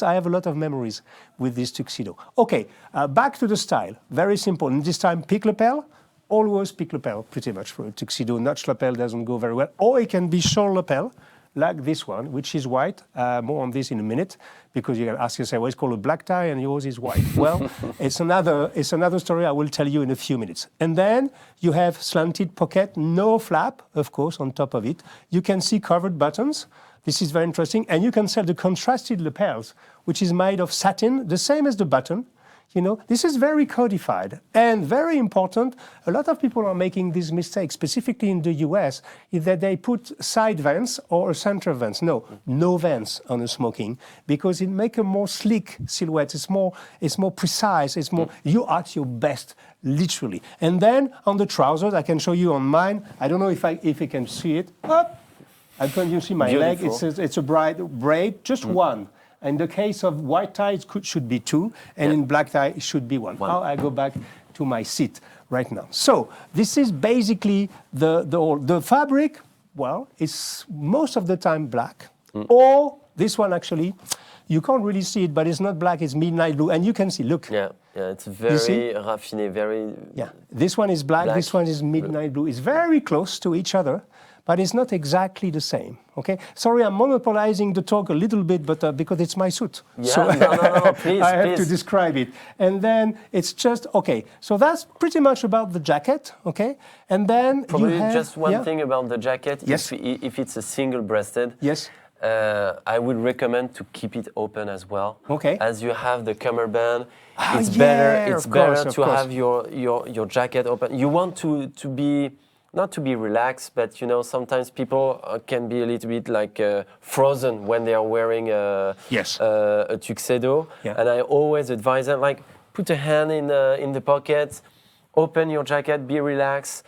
I have a lot of memories with this tuxedo. Okay, back to the style. Very simple. And this time, pique lapel. Always pique lapel, pretty much, for a tuxedo. Notch lapel doesn't go very well. Or it can be shawl lapel, like this one, which is white. More on this in a minute, because you can ask yourself, well, it's called a black tie and yours is white. Well, it's another story I will tell you in a few minutes. And then you have slanted pocket, no flap, of course, on top of it. You can see covered buttons. This is very interesting. And you can see the contrasted lapels, which is made of satin, the same as the button. This is very codified and very important. A lot of people are making this mistake, specifically in the US, is that they put side vents or a center vents. No vents on a smoking, because it makes a more sleek silhouette. It's more precise. It's more, you are at your best, literally. And then on the trousers, I can show you on mine. I don't know if you can see it. Can you see my leg? It's a braid, just one. In the case of white tie, it should be two, and in black tie, it should be one. Now I go back to my seat right now. So this is basically the fabric. Well, it's most of the time black. Or this one, actually, you can't really see it, but it's not black, it's midnight blue. And you can see, look. Yeah, it's very raffiné, very... Yeah, this one is black, this one is midnight blue. It's very close to each other, but it's not exactly the same, okay? Sorry, I'm monopolizing the talk a little bit, but because it's my suit. Yeah, so no, please, I have to describe it. And then it's just, okay, so that's pretty much about the jacket, okay? And then probably you have, just one thing about the jacket. Yes. If it's a single-breasted, yes. I would recommend to keep it open as well. Okay. As you have the cummerbund, it's better to have your jacket open. You want to be... Not to be relaxed, but sometimes people can be a little bit like frozen when they are wearing a tuxedo. Yeah. And I always advise them, like, put a hand in the pocket, open your jacket, be relaxed,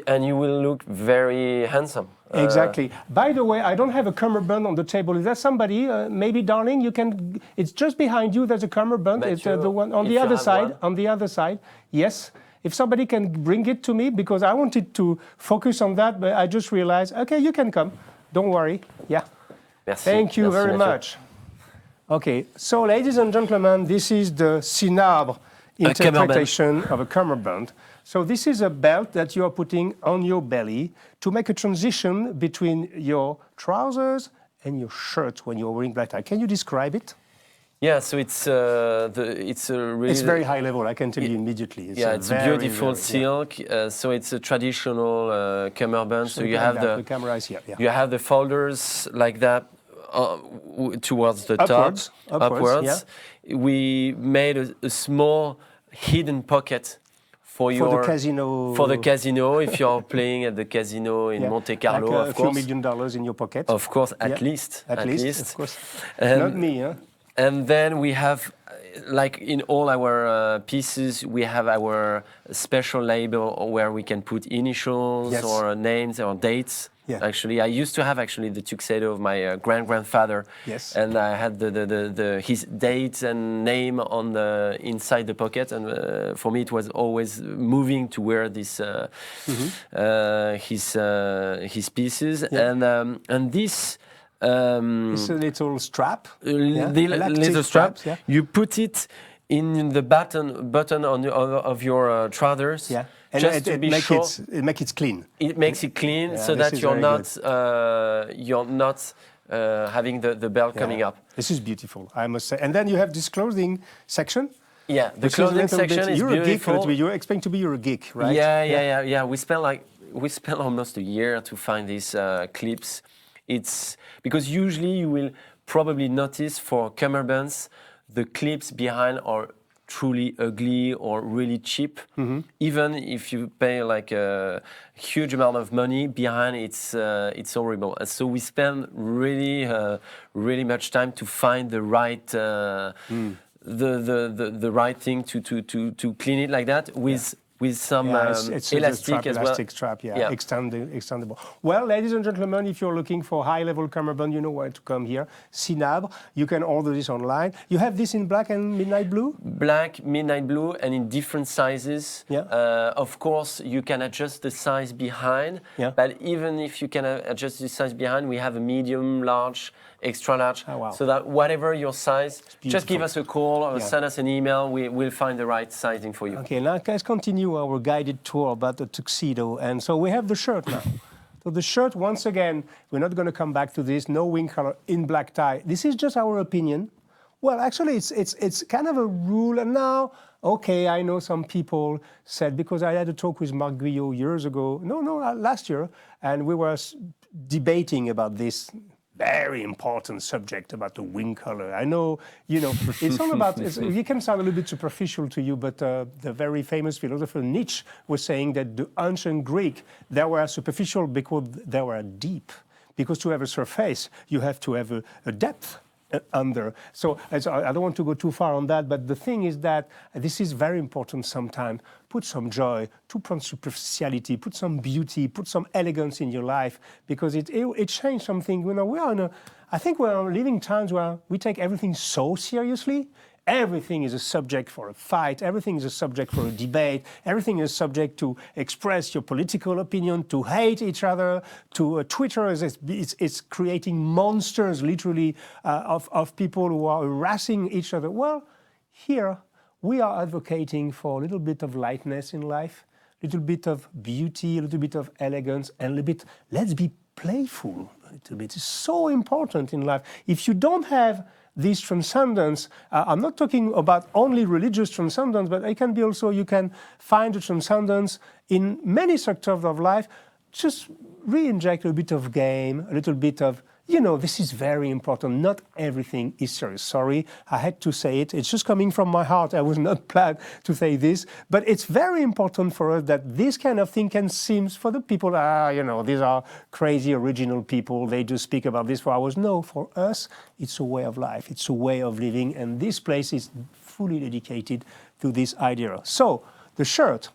and you will look very handsome. Exactly. By the way, I don't have a cummerbund on the table. Is there somebody, maybe, darling, you can, it's just behind you, there's a cummerbund. It's the one on the other side, on the other side. Yes. If somebody can bring it to me, because I wanted to focus on that, but I just realized, okay, you can come. Don't worry. Yeah. Merci. Thank you very much. Okay, so ladies and gentlemen, this is the Cinabre interpretation of a cummerbund. So this is a belt that you are putting on your belly to make a transition between your trousers and your shirt when you're wearing black tie. Can you describe it? Yeah, so it's a really... It's very high level, I can tell you immediately. It's a beautiful silk. So it's a traditional cummerbund. So you have the camera is here. Yeah. You have the folders like that towards the upwards, top, upwards. Yeah. We made a small hidden pocket for the casino. For the casino, if you're playing at the casino in Monte Carlo, like of course. $1 million in your pocket. Of course, at least. At least, of course. Not me, huh? And then we have, like in all our pieces, we have our special label where we can put initials or names or dates. Yeah. Actually, I used to have the tuxedo of my grandfather. Yes. And I had his date and name on the inside the pocket, and for me it was always moving to wear this his pieces, and this. It's a little strap. Little strap. Yeah. You put it in the button of your trousers. Yeah. And just to be sure, it makes it clean. It makes it clean so that you're not having the belt coming up. This is beautiful, I must say. And then you have this clothing section. Yeah, the clothing section is beautiful. You're expecting to be you're a geek, right? Yeah. We spent almost a year to find these clips. It's because usually you will probably notice for cummerbunds the clips behind are truly ugly or really cheap. Even if you pay like a huge amount of money behind, it's horrible. And so we spend really much time to find the right the right thing to clean it like that with some elastic as well. Elastic strap, extendable. Well, ladies and gentlemen, if you're looking for high-level cummerbund, you know where to come here. Cinabre. You can order this online. You have this in black and midnight blue? Black, midnight blue, and in different sizes. Yeah. Of course, you can adjust the size behind. Yeah. But even if you can adjust the size behind, we have a medium, large, extra large, so that whatever your size, just give us a call or send us an email. We'll find the right sizing for you. Okay, now let's continue our guided tour about the tuxedo. And so we have the shirt now. So the shirt, once again, we're not going to come back to this, no wing color in black tie. This is just our opinion. Well, actually, it's kind of a rule. And now, okay, I know some people said, because I had a talk with Marc Guyot years ago, last year, and we were debating about this very important subject about the wing color. I know, it's all about, it can sound a little bit superficial to you, but the very famous philosopher Nietzsche was saying that the ancient Greek, they were superficial because they were deep. Because to have a surface, you have to have a depth under. So I don't want to go too far on that, but the thing is that this is very important sometimes. Put some joy, put superficiality, put some beauty, put some elegance in your life, because it changed something. I think we're living times where we take everything so seriously. Everything is a subject for a fight. Everything is a subject for a debate. Everything is subject to express your political opinion, to hate each other. To Twitter is creating monsters, literally, of people who are harassing each other. Well, here we are advocating for a little bit of lightness in life, a little bit of beauty, a little bit of elegance, and a little bit. Let's be playful. A little bit. It's so important in life. If you don't have this transcendence, I'm not talking about only religious transcendence, but it can be also, you can find the transcendence in many sectors of life. Just re-inject a bit of game, a little bit of, this is very important. Not everything is serious. Sorry, I had to say it. It's just coming from my heart. I was not planned to say this. But it's very important for us that this kind of thing can seem, for the people, these are crazy original people. They just speak about this for hours. No, for us, it's a way of life. It's a way of living. And this place is fully dedicated to this idea. So, the shirt.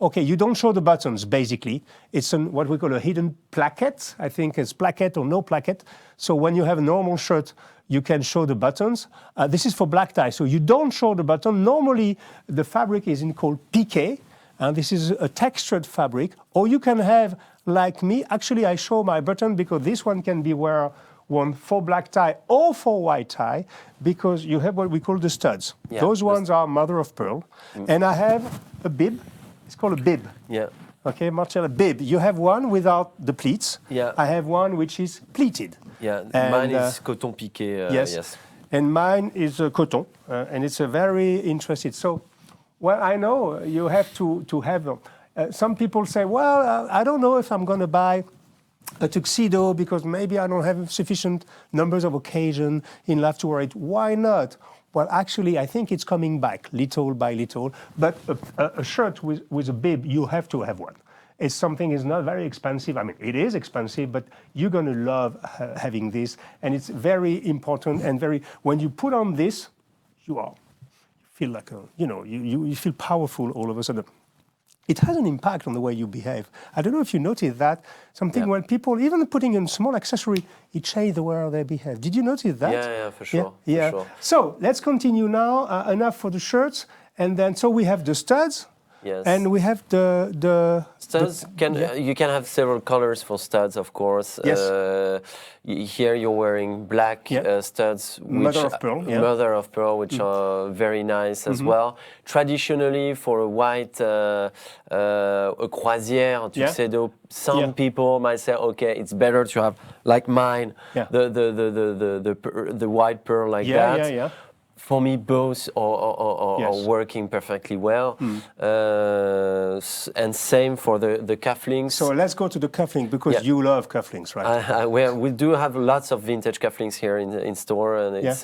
Okay, you don't show the buttons, basically. It's what we call a hidden placket. I think it's placket or no placket. So when you have a normal shirt, you can show the buttons. This is for black tie, so you don't show the button. Normally, the fabric is called piqué, and this is a textured fabric. Or you can have, like me, actually I show my button because this one can be worn for black tie or for white tie, because you have what we call the studs. Yeah, those ones are mother of pearl. And I have a bib. It's called a bib. Yeah. Okay, Marcella, bib. You have one without the pleats. Yeah. I have one which is pleated. Yeah, and, mine is coton piqué. Yes. And mine is coton, and it's a very interesting. So, well, I know you have to have. Some people say, well, I don't know if I'm going to buy a tuxedo because maybe I don't have sufficient numbers of occasion in life to wear it. Why not? Well, actually, I think it's coming back little by little. But a shirt with a bib, you have to have one. It's something is not very expensive. I mean, it is expensive, but you're going to love having this. And it's very important and very, when you put on this, you feel like, you feel powerful all of a sudden. It has an impact on the way you behave. I don't know if you noticed that. Something when people, even putting in small accessory, it changes the way they behave. Did you notice that? Yeah, for sure. Yeah. For sure. So let's continue now. Enough for the shirts. And then, so we have the studs. Yes. And we have the studs. You can have several colors for studs, of course. Yes. Here you're wearing black studs, mother of pearl, which are very nice as well. Traditionally, for a white a croisière, tuxedo, some people might say, okay, it's better to have like mine, the white pearl like that. Yeah. For me, both are working perfectly well. And same for the cufflinks. So let's go to the cufflink, because you love cufflinks, right? We do have lots of vintage cufflinks here in store, and it's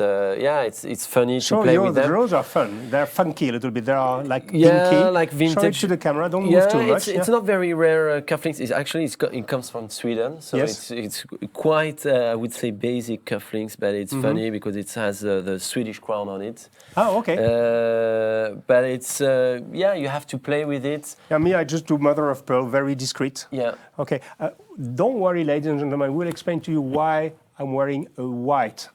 it's funny to play with them. Those are fun. They're funky a little bit. They are like like vintage. Show it to the camera. Don't move too much. It's not very rare cufflinks. It comes from Sweden, so it's quite I would say basic cufflinks, but it's funny because it has the Swedish crown on it. Oh, okay. But it's you have to play with it. Yeah, me, I just do mother of pearl, very discreet. Yeah. Okay. Don't worry, ladies and gentlemen. We'll explain to you why I'm wearing a white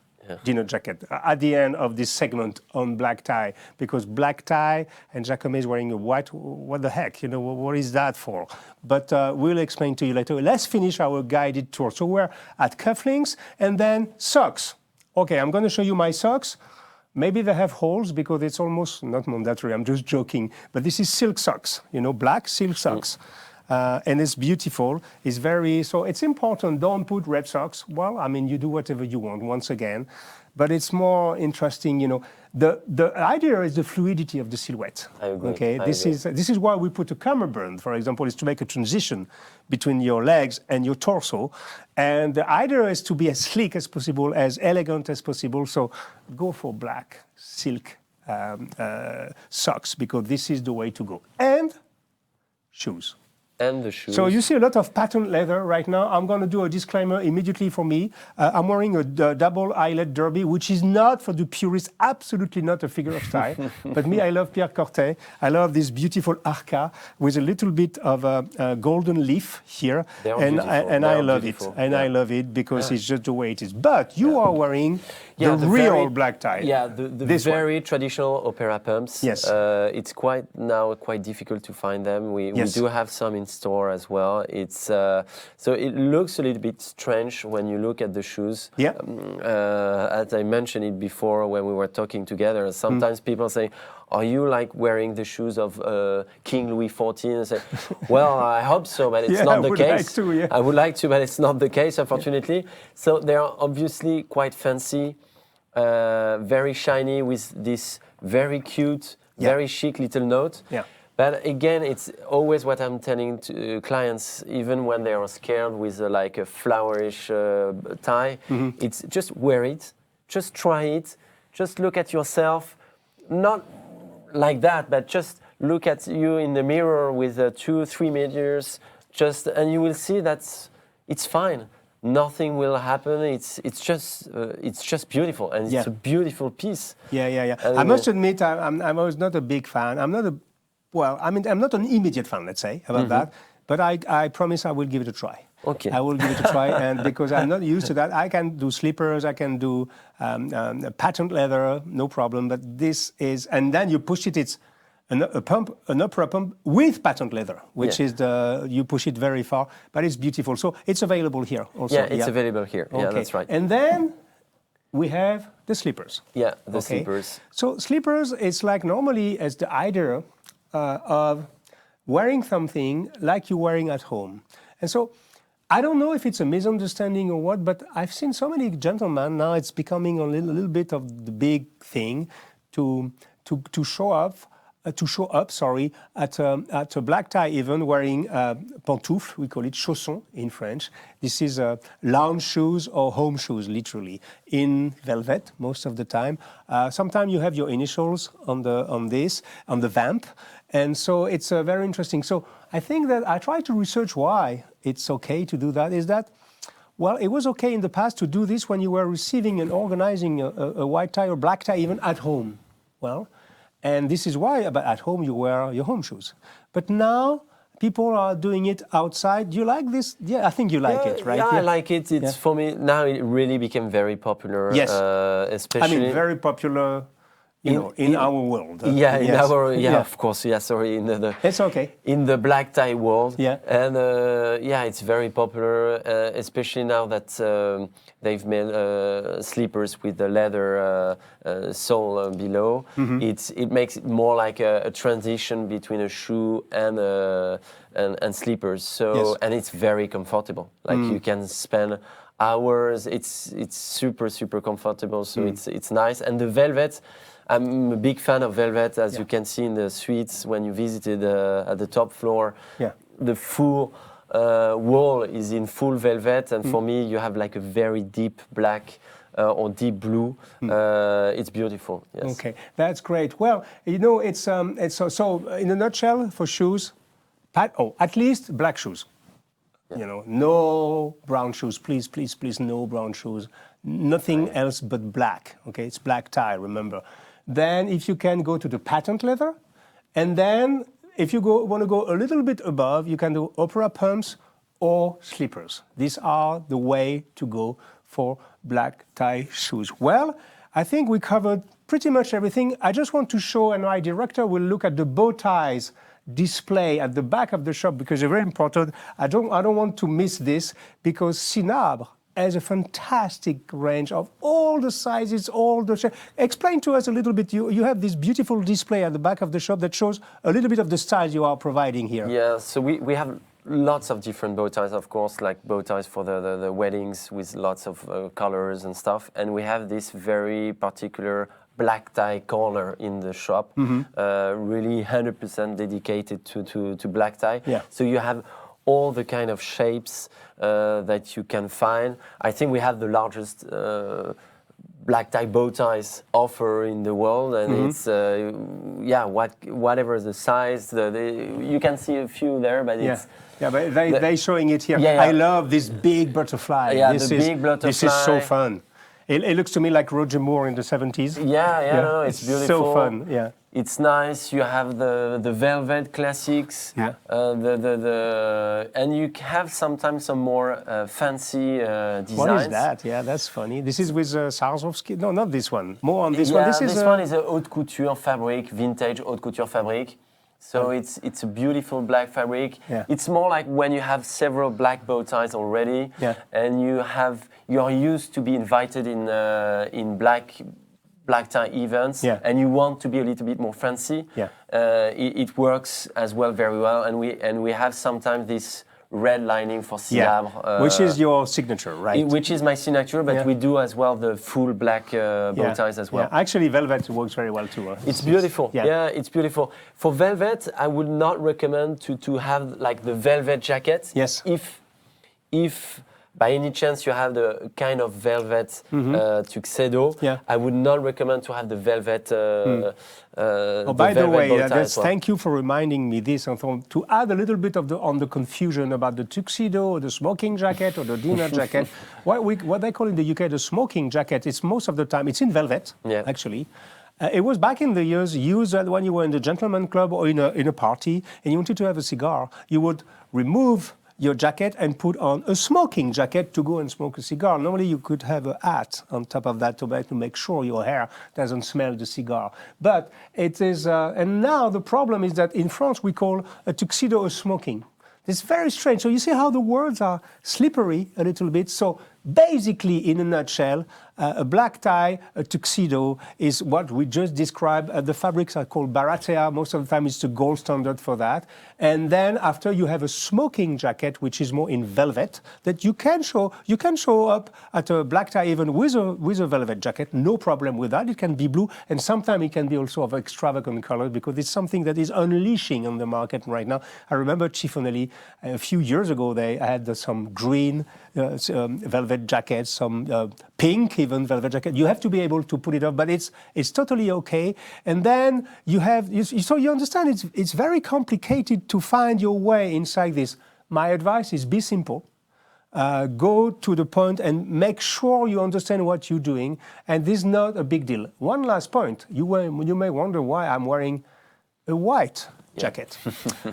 dinner jacket at the end of this segment on black tie, because black tie and Jacome is wearing a white. What the heck? What is that for? But we'll explain to you later. Let's finish our guided tour. So we're at cufflinks and then socks. Okay, I'm going to show you my socks. Maybe they have holes because it's almost not mandatory. I'm just joking. But this is silk socks, black silk socks. And it's beautiful. It's so it's important. Don't put red socks. Well, I mean, you do whatever you want, once again. But it's more interesting, The idea is the fluidity of the silhouette. I agree. Okay, this is why we put a cummerbund, for example, is to make a transition between your legs and your torso. And the idea is to be as sleek as possible, as elegant as possible. So go for black silk socks, because this is the way to go. And shoes. And the shoes. So you see a lot of patent leather right now. I'm going to do a disclaimer immediately for me. I'm wearing a double eyelet derby, which is not for the purists, absolutely not a figure of style. But me, I love Pierre Cortet. I love this beautiful arca with a little bit of a golden leaf here. And I love it. And I love it because it's just the way it is. But you are wearing the real black tie. Yeah, the very traditional opera pumps. Yes. It's quite difficult to find them. We do have some in store as well. It's so it looks a little bit strange when you look at the shoes. Yeah. As I mentioned it before when we were talking together, sometimes people say, are you like wearing the shoes of King Louis XIV? And say, well, I hope so, but it's not the case. I would like to, but it's not the case, unfortunately. So they are obviously quite fancy, very shiny, with this very cute, very chic little note. Yeah. But again, it's always what I'm telling to clients, even when they are scared with like a flowerish tie. It's just wear it, just try it, just look at yourself, not like that, but just look at you in the mirror with 2-3 meters, and you will see that it's fine. Nothing will happen. It's just beautiful, and it's a beautiful piece. Yeah. I must admit, I was not a big fan. I'm not a well, I mean, I'm not an immediate fan, let's say, about that, but I promise I will give it a try. Okay. I will give it a try, and because I'm not used to that, I can do slippers, I can do patent leather, no problem. But this is, and then you push it. It's an opera pump with patent leather, which is you push it very far, but it's beautiful. So it's available here also. Yeah, it's available here. Okay. Yeah, that's right. And then we have the slippers. Yeah, the slippers. So slippers, it's like normally as the idea of wearing something like you're wearing at home. And so I don't know if it's a misunderstanding or what, but I've seen so many gentlemen, now it's becoming a little bit of the big thing to show up at a black tie even, wearing pantoufles, we call it chausson in French. This is lounge shoes or home shoes, literally, in velvet most of the time. Sometimes you have your initials on the vamp, and so it's very interesting. So I think that I try to research why it's okay to do that. Is that, well, it was okay in the past to do this when you were receiving and organizing a white tie or black tie even at home. Well, and this is why at home you wear your home shoes. But now people are doing it outside. Do you like this? Yeah, I think you like it, right? Yeah, I like it. It's for me now. It really became very popular. Yes, especially. I mean, very popular. In our world. Of course. Yeah, sorry. It's okay. In the black tie world. Yeah. And it's very popular, especially now that they've made slippers with the leather sole below. It makes it more like a transition between a shoe and slippers. So and it's very comfortable. Like you can spend hours. It's super comfortable. So it's nice. And the velvet. I'm a big fan of velvet, as you can see in the suites when you visited at the top floor. Yeah. The full wall is in full velvet, and for me, you have like a very deep black or deep blue. It's beautiful. Yes. Okay, that's great. Well, it's so in a nutshell for shoes, at least black shoes. Yeah. No brown shoes, please, no brown shoes. Nothing else but black. Okay, it's black tie. Remember. Then if you can go to the patent leather, and then if you want to go a little bit above, you can do opera pumps or slippers. These are the way to go for black tie shoes. Well, I think we covered pretty much everything. I just want to show, and my director will look at the bow ties display at the back of the shop because they're very important. I don't want to miss this because Cinabre has a fantastic range of all the sizes, all the shapes. Explain to us a little bit. You have this beautiful display at the back of the shop that shows a little bit of the styles you are providing here. Yeah, so we have lots of different bow ties, of course, like bow ties for the weddings with lots of colors and stuff. And we have this very particular black tie corner in the shop, really 100% dedicated to black tie. Yeah. So you have all the kind of shapes that you can find. I think we have the largest black tie bow ties offer in the world, and it's whatever the size. You can see a few there, but it's. Yeah, but they're showing it here. I love this big butterfly. Yeah, big butterfly. This is so fun. It looks to me like Roger Moore in the 70s. No, it's beautiful. So fun, yeah. It's nice. You have the velvet classics. Yeah. And you have sometimes some more fancy designs. What is that? Yeah, that's funny. This is with Swarovski. No, not this one. More on this one. This one is a haute couture fabric, vintage haute couture fabric. So it's a beautiful black fabric. Yeah. It's more like when you have several black bow ties already, and you are used to be invited in black tie events, and you want to be a little bit more fancy. Yeah. It works as well very well, and we have sometimes this red lining for Cinabre. Which is your signature, right? Which is my signature, but we do as well the full black bow ties as well. Yeah. Actually, velvet works very well too. It's beautiful. It's beautiful. For velvet, I would not recommend to have like the velvet jacket. Yes. If by any chance you have the kind of velvet tuxedo, I would not recommend to have the velvet. By the way, thank you for reminding me this. And to add a little bit on the confusion about the tuxedo, or the smoking jacket, or the dinner jacket. What they call in the UK the smoking jacket. It's most of the time it's in velvet, actually. It was back in the years used when you were in the gentleman club or in a party and you wanted to have a cigar, you would remove your jacket and put on a smoking jacket to go and smoke a cigar. Normally you could have a hat on top of that to make sure your hair doesn't smell the cigar. But it is, and now the problem is that in France we call a tuxedo a smoking. It's very strange. So you see how the words are slippery a little bit. So basically, in a nutshell, a black tie, a tuxedo is what we just described. The fabrics are called baratea. Most of the time it's the gold standard for that. And then after you have a smoking jacket, which is more in velvet, that you can show up at a black tie even with a velvet jacket. No problem with that. It can be blue, and sometimes it can be also of extravagant colors because it's something that is unleashing on the market right now. I remember Chiffonelli a few years ago. They had some green velvet jackets, some pink even velvet jacket. You have to be able to put it up, but it's totally okay. And then you have, so you understand it's very complicated to find your way inside this. My advice is be simple. Go to the point and make sure you understand what you're doing. And this is not a big deal. One last point. You may wonder why I'm wearing a white jacket.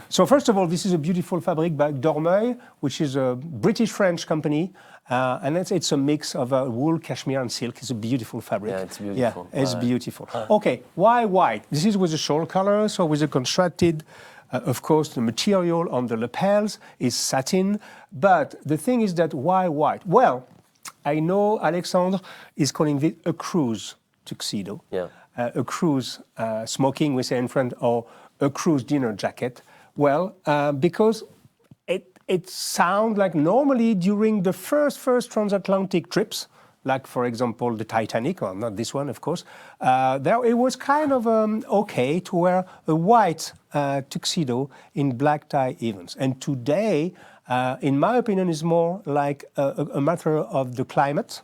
So first of all, this is a beautiful fabric by Dormeuil, which is a British-French company. And it's a mix of wool, cashmere, and silk. It's a beautiful fabric. Yeah, it's beautiful. Yeah, it's beautiful. Okay, why white? This is with a shawl color, so with a constructed, of course, the material on the lapels is satin. But the thing is that why white? Well, I know Alexandre is calling it a cruise tuxedo. Yeah. A cruise smoking, we say in French, or a cruise dinner jacket. Well, because it sounds like normally during the first transatlantic trips, like for example the Titanic, or not this one of course, there it was kind of okay to wear a white tuxedo in black tie events. And today, in my opinion, is more like a matter of the climate.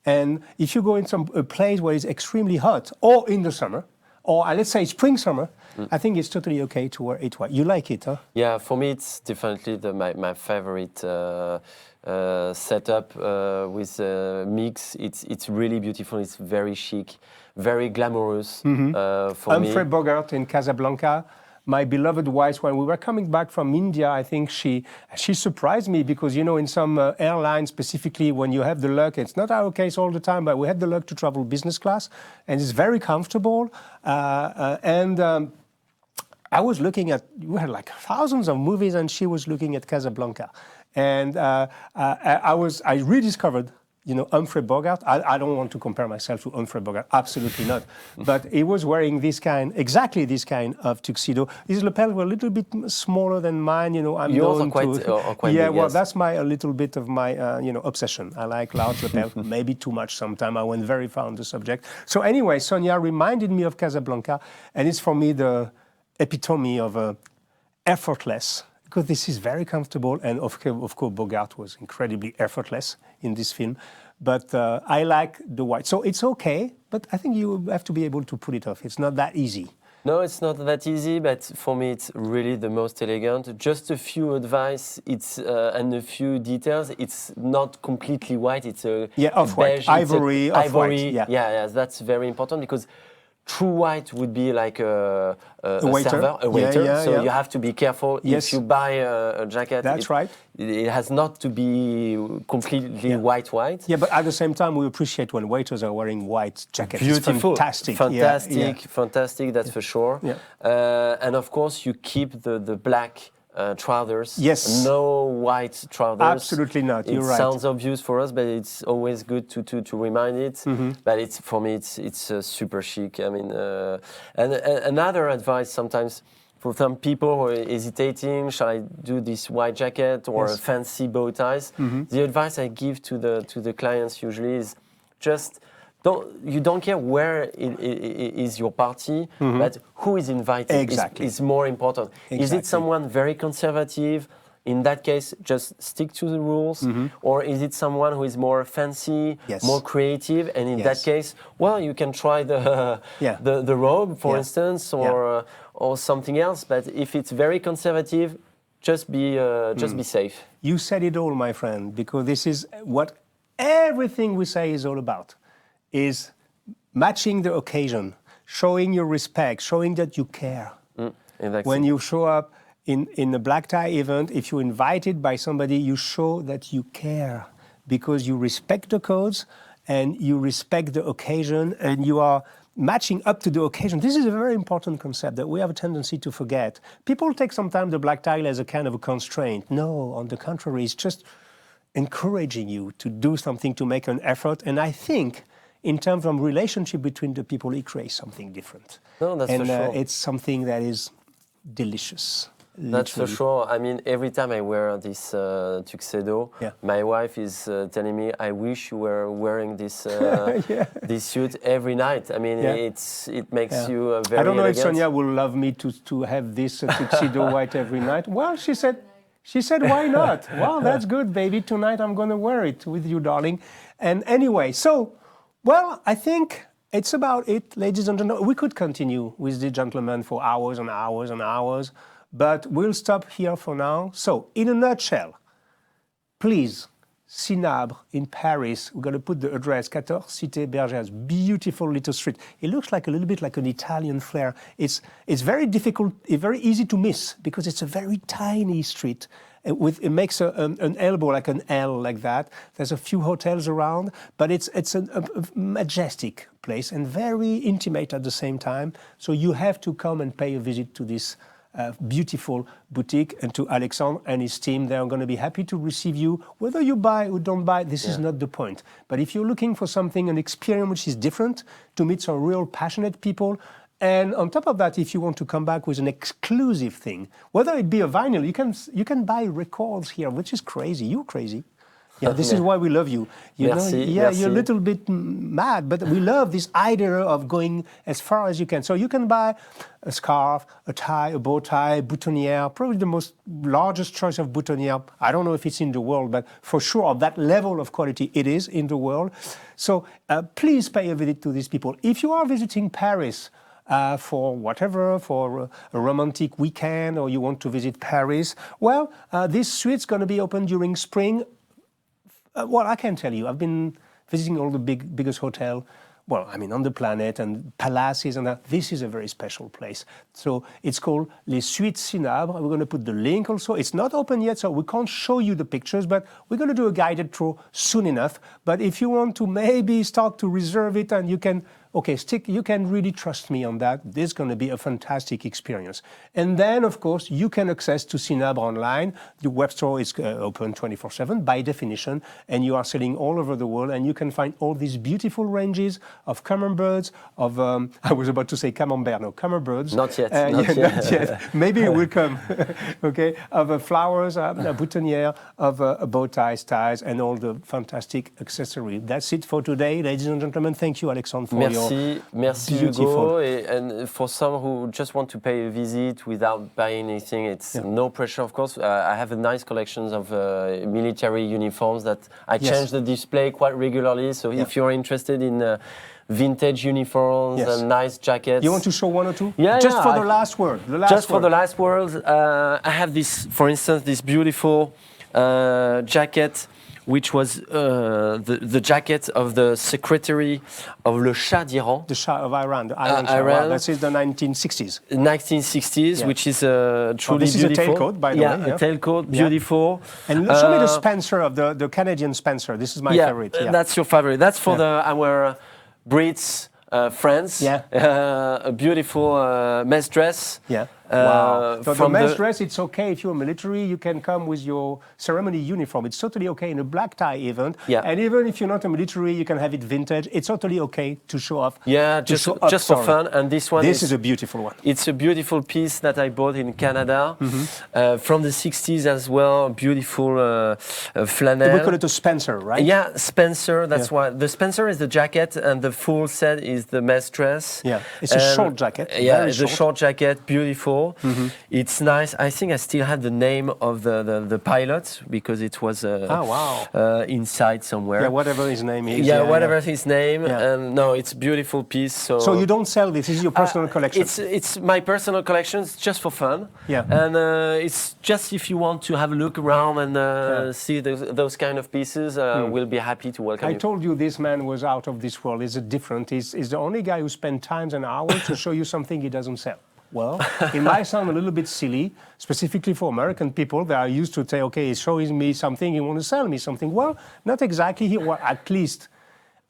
And if you go in a place where it's extremely hot, or in the summer, or let's say spring, summer, I think it's totally okay to wear it white. You like it, huh? Yeah, for me it's definitely my favorite setup with mix. It's really beautiful. It's very chic, very glamorous for me. Humphrey Bogart in Casablanca. My beloved wife, when we were coming back from India, I think she surprised me because, you know, in some airlines specifically, when you have the luck, it's not our case all the time, but we had the luck to travel business class, and it's very comfortable. I was looking at, we had like thousands of movies, and she was looking at Casablanca. And I rediscovered, you know, Humphrey Bogart. I don't want to compare myself to Humphrey Bogart, absolutely not. But he was wearing exactly this kind of tuxedo. His lapels were a little bit smaller than mine, you know. Yours are quite yeah, big, well, yes. that's a little bit of my, obsession. I like large lapels, maybe too much sometimes. I went very far on the subject. So anyway, Sonia reminded me of Casablanca, and it's for me the epitome of effortless, because this is very comfortable, and of course Bogart was incredibly effortless in this film. But I like the white. So it's okay, but I think you have to be able to pull it off. It's not that easy. No, it's not that easy, but for me it's really the most elegant. Just a few advice, and a few details. It's not completely white. It's a off-white, ivory, off-white. Yeah, that's very important because true white would be like a waiter. Server, a waiter. So you have to be careful. Yes. If you buy a jacket, that's right. It has not to be completely white. Yeah, but at the same time, we appreciate when waiters are wearing white jackets. Beautiful, it's fantastic. Fantastic. That's for sure. Yeah. And of course, you keep the black trousers. Yes. No white trousers. Absolutely not. You're right. It sounds obvious for us, but it's always good to remind it. But for me, it's super chic. I mean, and another advice sometimes for some people who are hesitating, shall I do this white jacket or fancy bow ties? The advice I give to the clients usually is just you don't care where is your party, but who is invited is more important. Exactly. Is it someone very conservative? In that case, just stick to the rules. Or is it someone who is more fancy, more creative? And in that case, well, you can try the robe, for instance, or something else. But if it's very conservative, just be safe. You said it all, my friend, because this is what everything we say is all about. Is matching the occasion, showing your respect, showing that you care. Exactly. When you show up in a black tie event, if you're invited by somebody, you show that you care because you respect the codes and you respect the occasion and you are matching up to the occasion. This is a very important concept that we have a tendency to forget. People take sometimes the black tie as a kind of a constraint. No, on the contrary, it's just encouraging you to do something, to make an effort. And I think in terms of relationship between the people, it creates something different. No, that's for sure. It's something that is delicious. That's for sure. I mean, every time I wear this tuxedo, my wife is telling me, "I wish you were wearing this this suit every night." I mean, it makes you very. I don't know elegant. if Sonia will love me to have this tuxedo white every night. Well, she said, "Why not?" Well, that's good, baby. Tonight I'm going to wear it with you, darling. And anyway, so, well, I think it's about it, ladies and gentlemen. We could continue with the gentleman for hours and hours and hours. But we'll stop here for now. So, in a nutshell, please, Cinabre in Paris. We're going to put the address, 14 Cité Bergère, beautiful little street. It looks like a little bit like an Italian flair. It's very difficult, very easy to miss because it's a very tiny street. It makes an elbow, like an L, like that. There's a few hotels around, but it's a majestic place and very intimate at the same time. So you have to come and pay a visit to this beautiful boutique, and to Alexandre and his team. They are going to be happy to receive you. Whether you buy or don't buy, this is not the point. But if you're looking for something, an experience which is different, to meet some real passionate people, and on top of that, if you want to come back with an exclusive thing, whether it be a vinyl, you can buy records here, which is crazy. You're crazy. Yeah, this is why we love you. Merci. You're a little bit mad, but we love this idea of going as far as you can. So you can buy a scarf, a tie, a bow tie, boutonnière, probably the most largest choice of boutonnière. I don't know if it's in the world, but for sure of that level of quality, it is in the world. So please pay a visit to these people. If you are visiting Paris, for whatever, for a romantic weekend, or you want to visit Paris, well, this suite's going to be open during spring. Well, I can tell you, I've been visiting all the biggest hotel, well, I mean, on the planet, and palaces, and that. This is a very special place. So it's called Les Suites Cinabre. We're going to put the link also. It's not open yet, so we can't show you the pictures, but we're going to do a guided tour soon enough. But if you want to maybe start to reserve it, and you can, you can really trust me on that. This is going to be a fantastic experience. And then, of course, you can access to Cinabre online. The web store is open 24/7 by definition, and you are selling all over the world, and you can find all these beautiful ranges of cummerbunds, of, I was about to say camembert, no, cummerbunds. Not yet. Not yet. Maybe it will come, okay, of flowers, boutonnières, of bow ties, and all the fantastic accessories. That's it for today, ladies and gentlemen. Thank you, Alexandre, for your Merci beautiful. Hugo. And for some who just want to pay a visit without buying anything, it's no pressure, of course. I have a nice collection of military uniforms that I change the display quite regularly. So if you're interested in vintage uniforms and nice jackets. You want to show one or two? Yeah, Just for the last word. For the last word, I have this, for instance, this beautiful jacket, which was the jacket of the secretary of Le Shah d'Iran. The Shah of Iran, the Iran Shah. Wow, that's in the 1960s. 1960s, which is truly this beautiful. This is a tailcoat, by the way. A tailcoat, beautiful. And show me the Spencer, of the Canadian Spencer. This is my favorite. That's your favorite. That's for our Brits, friends. A beautiful mess dress. Wow. So the men's dress, it's okay if you're military, you can come with your ceremony uniform. It's totally okay in a black tie event. And even if you're not a military, you can have it vintage. It's totally okay to show off. Just for fun. And this is a beautiful one. It's a beautiful piece that I bought in Canada from the 60s as well. Beautiful flannel. We call it a Spencer, right? Yeah, Spencer. That's why the Spencer is the jacket, and the full set is the mess dress. Yeah, it's a short jacket. Yeah, it's a short jacket. Beautiful. beautiful. It's nice. I think I still have the name of the pilot because it was inside somewhere. Yeah, whatever his name is. Yeah, whatever his name. Yeah. No, it's a beautiful piece. So you don't sell this? This is your personal collection? It's my personal collection. It's just for fun. Yeah. And it's just if you want to have a look around and see those kind of pieces, we'll be happy to welcome you. I told you this man was out of this world. He's different. He's the only guy who spent times and hours to show you something he doesn't sell. Well, it might sound a little bit silly, specifically for American people that are used to say, okay, he's showing me something, he wants to sell me something. Well, not exactly here. Well, at least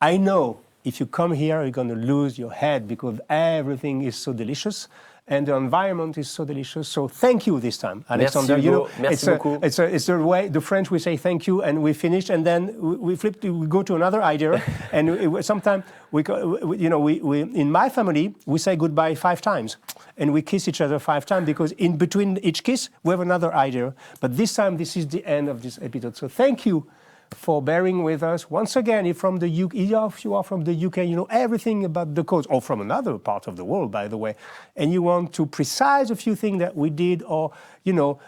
I know if you come here, you're going to lose your head because everything is so delicious and the environment is so delicious. So thank you this time, Alexandre. Merci, you know, Hugo. it's the way the French we say thank you and we finish and then we go to another idea. And sometimes in my family we say goodbye 5 times and we kiss each other 5 times because in between each kiss we have another idea. But this time this is the end of this episode. So thank you for bearing with us. Once again, if you are from the UK, you know everything about the codes, or from another part of the world, by the way, and you want to precise a few things that we did, or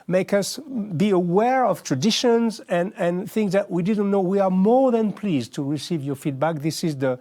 make us be aware of traditions and things that we didn't know, we are more than pleased to receive your feedback. This is the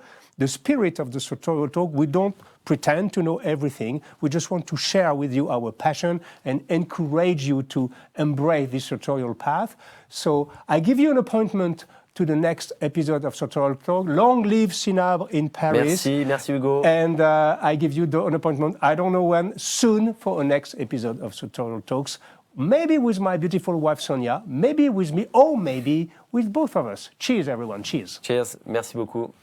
spirit of the Sartorial Talk. We don't pretend to know everything. We just want to share with you our passion and encourage you to embrace this sartorial path. So I give you an appointment to the next episode of Sartorial Talk. Long live Cinabre in Paris. Merci Hugo. And I give you an appointment, I don't know when, soon for a next episode of Sartorial Talks. Maybe with my beautiful wife Sonia, maybe with me, or maybe with both of us. Cheers, everyone. Cheers. Cheers. Merci beaucoup.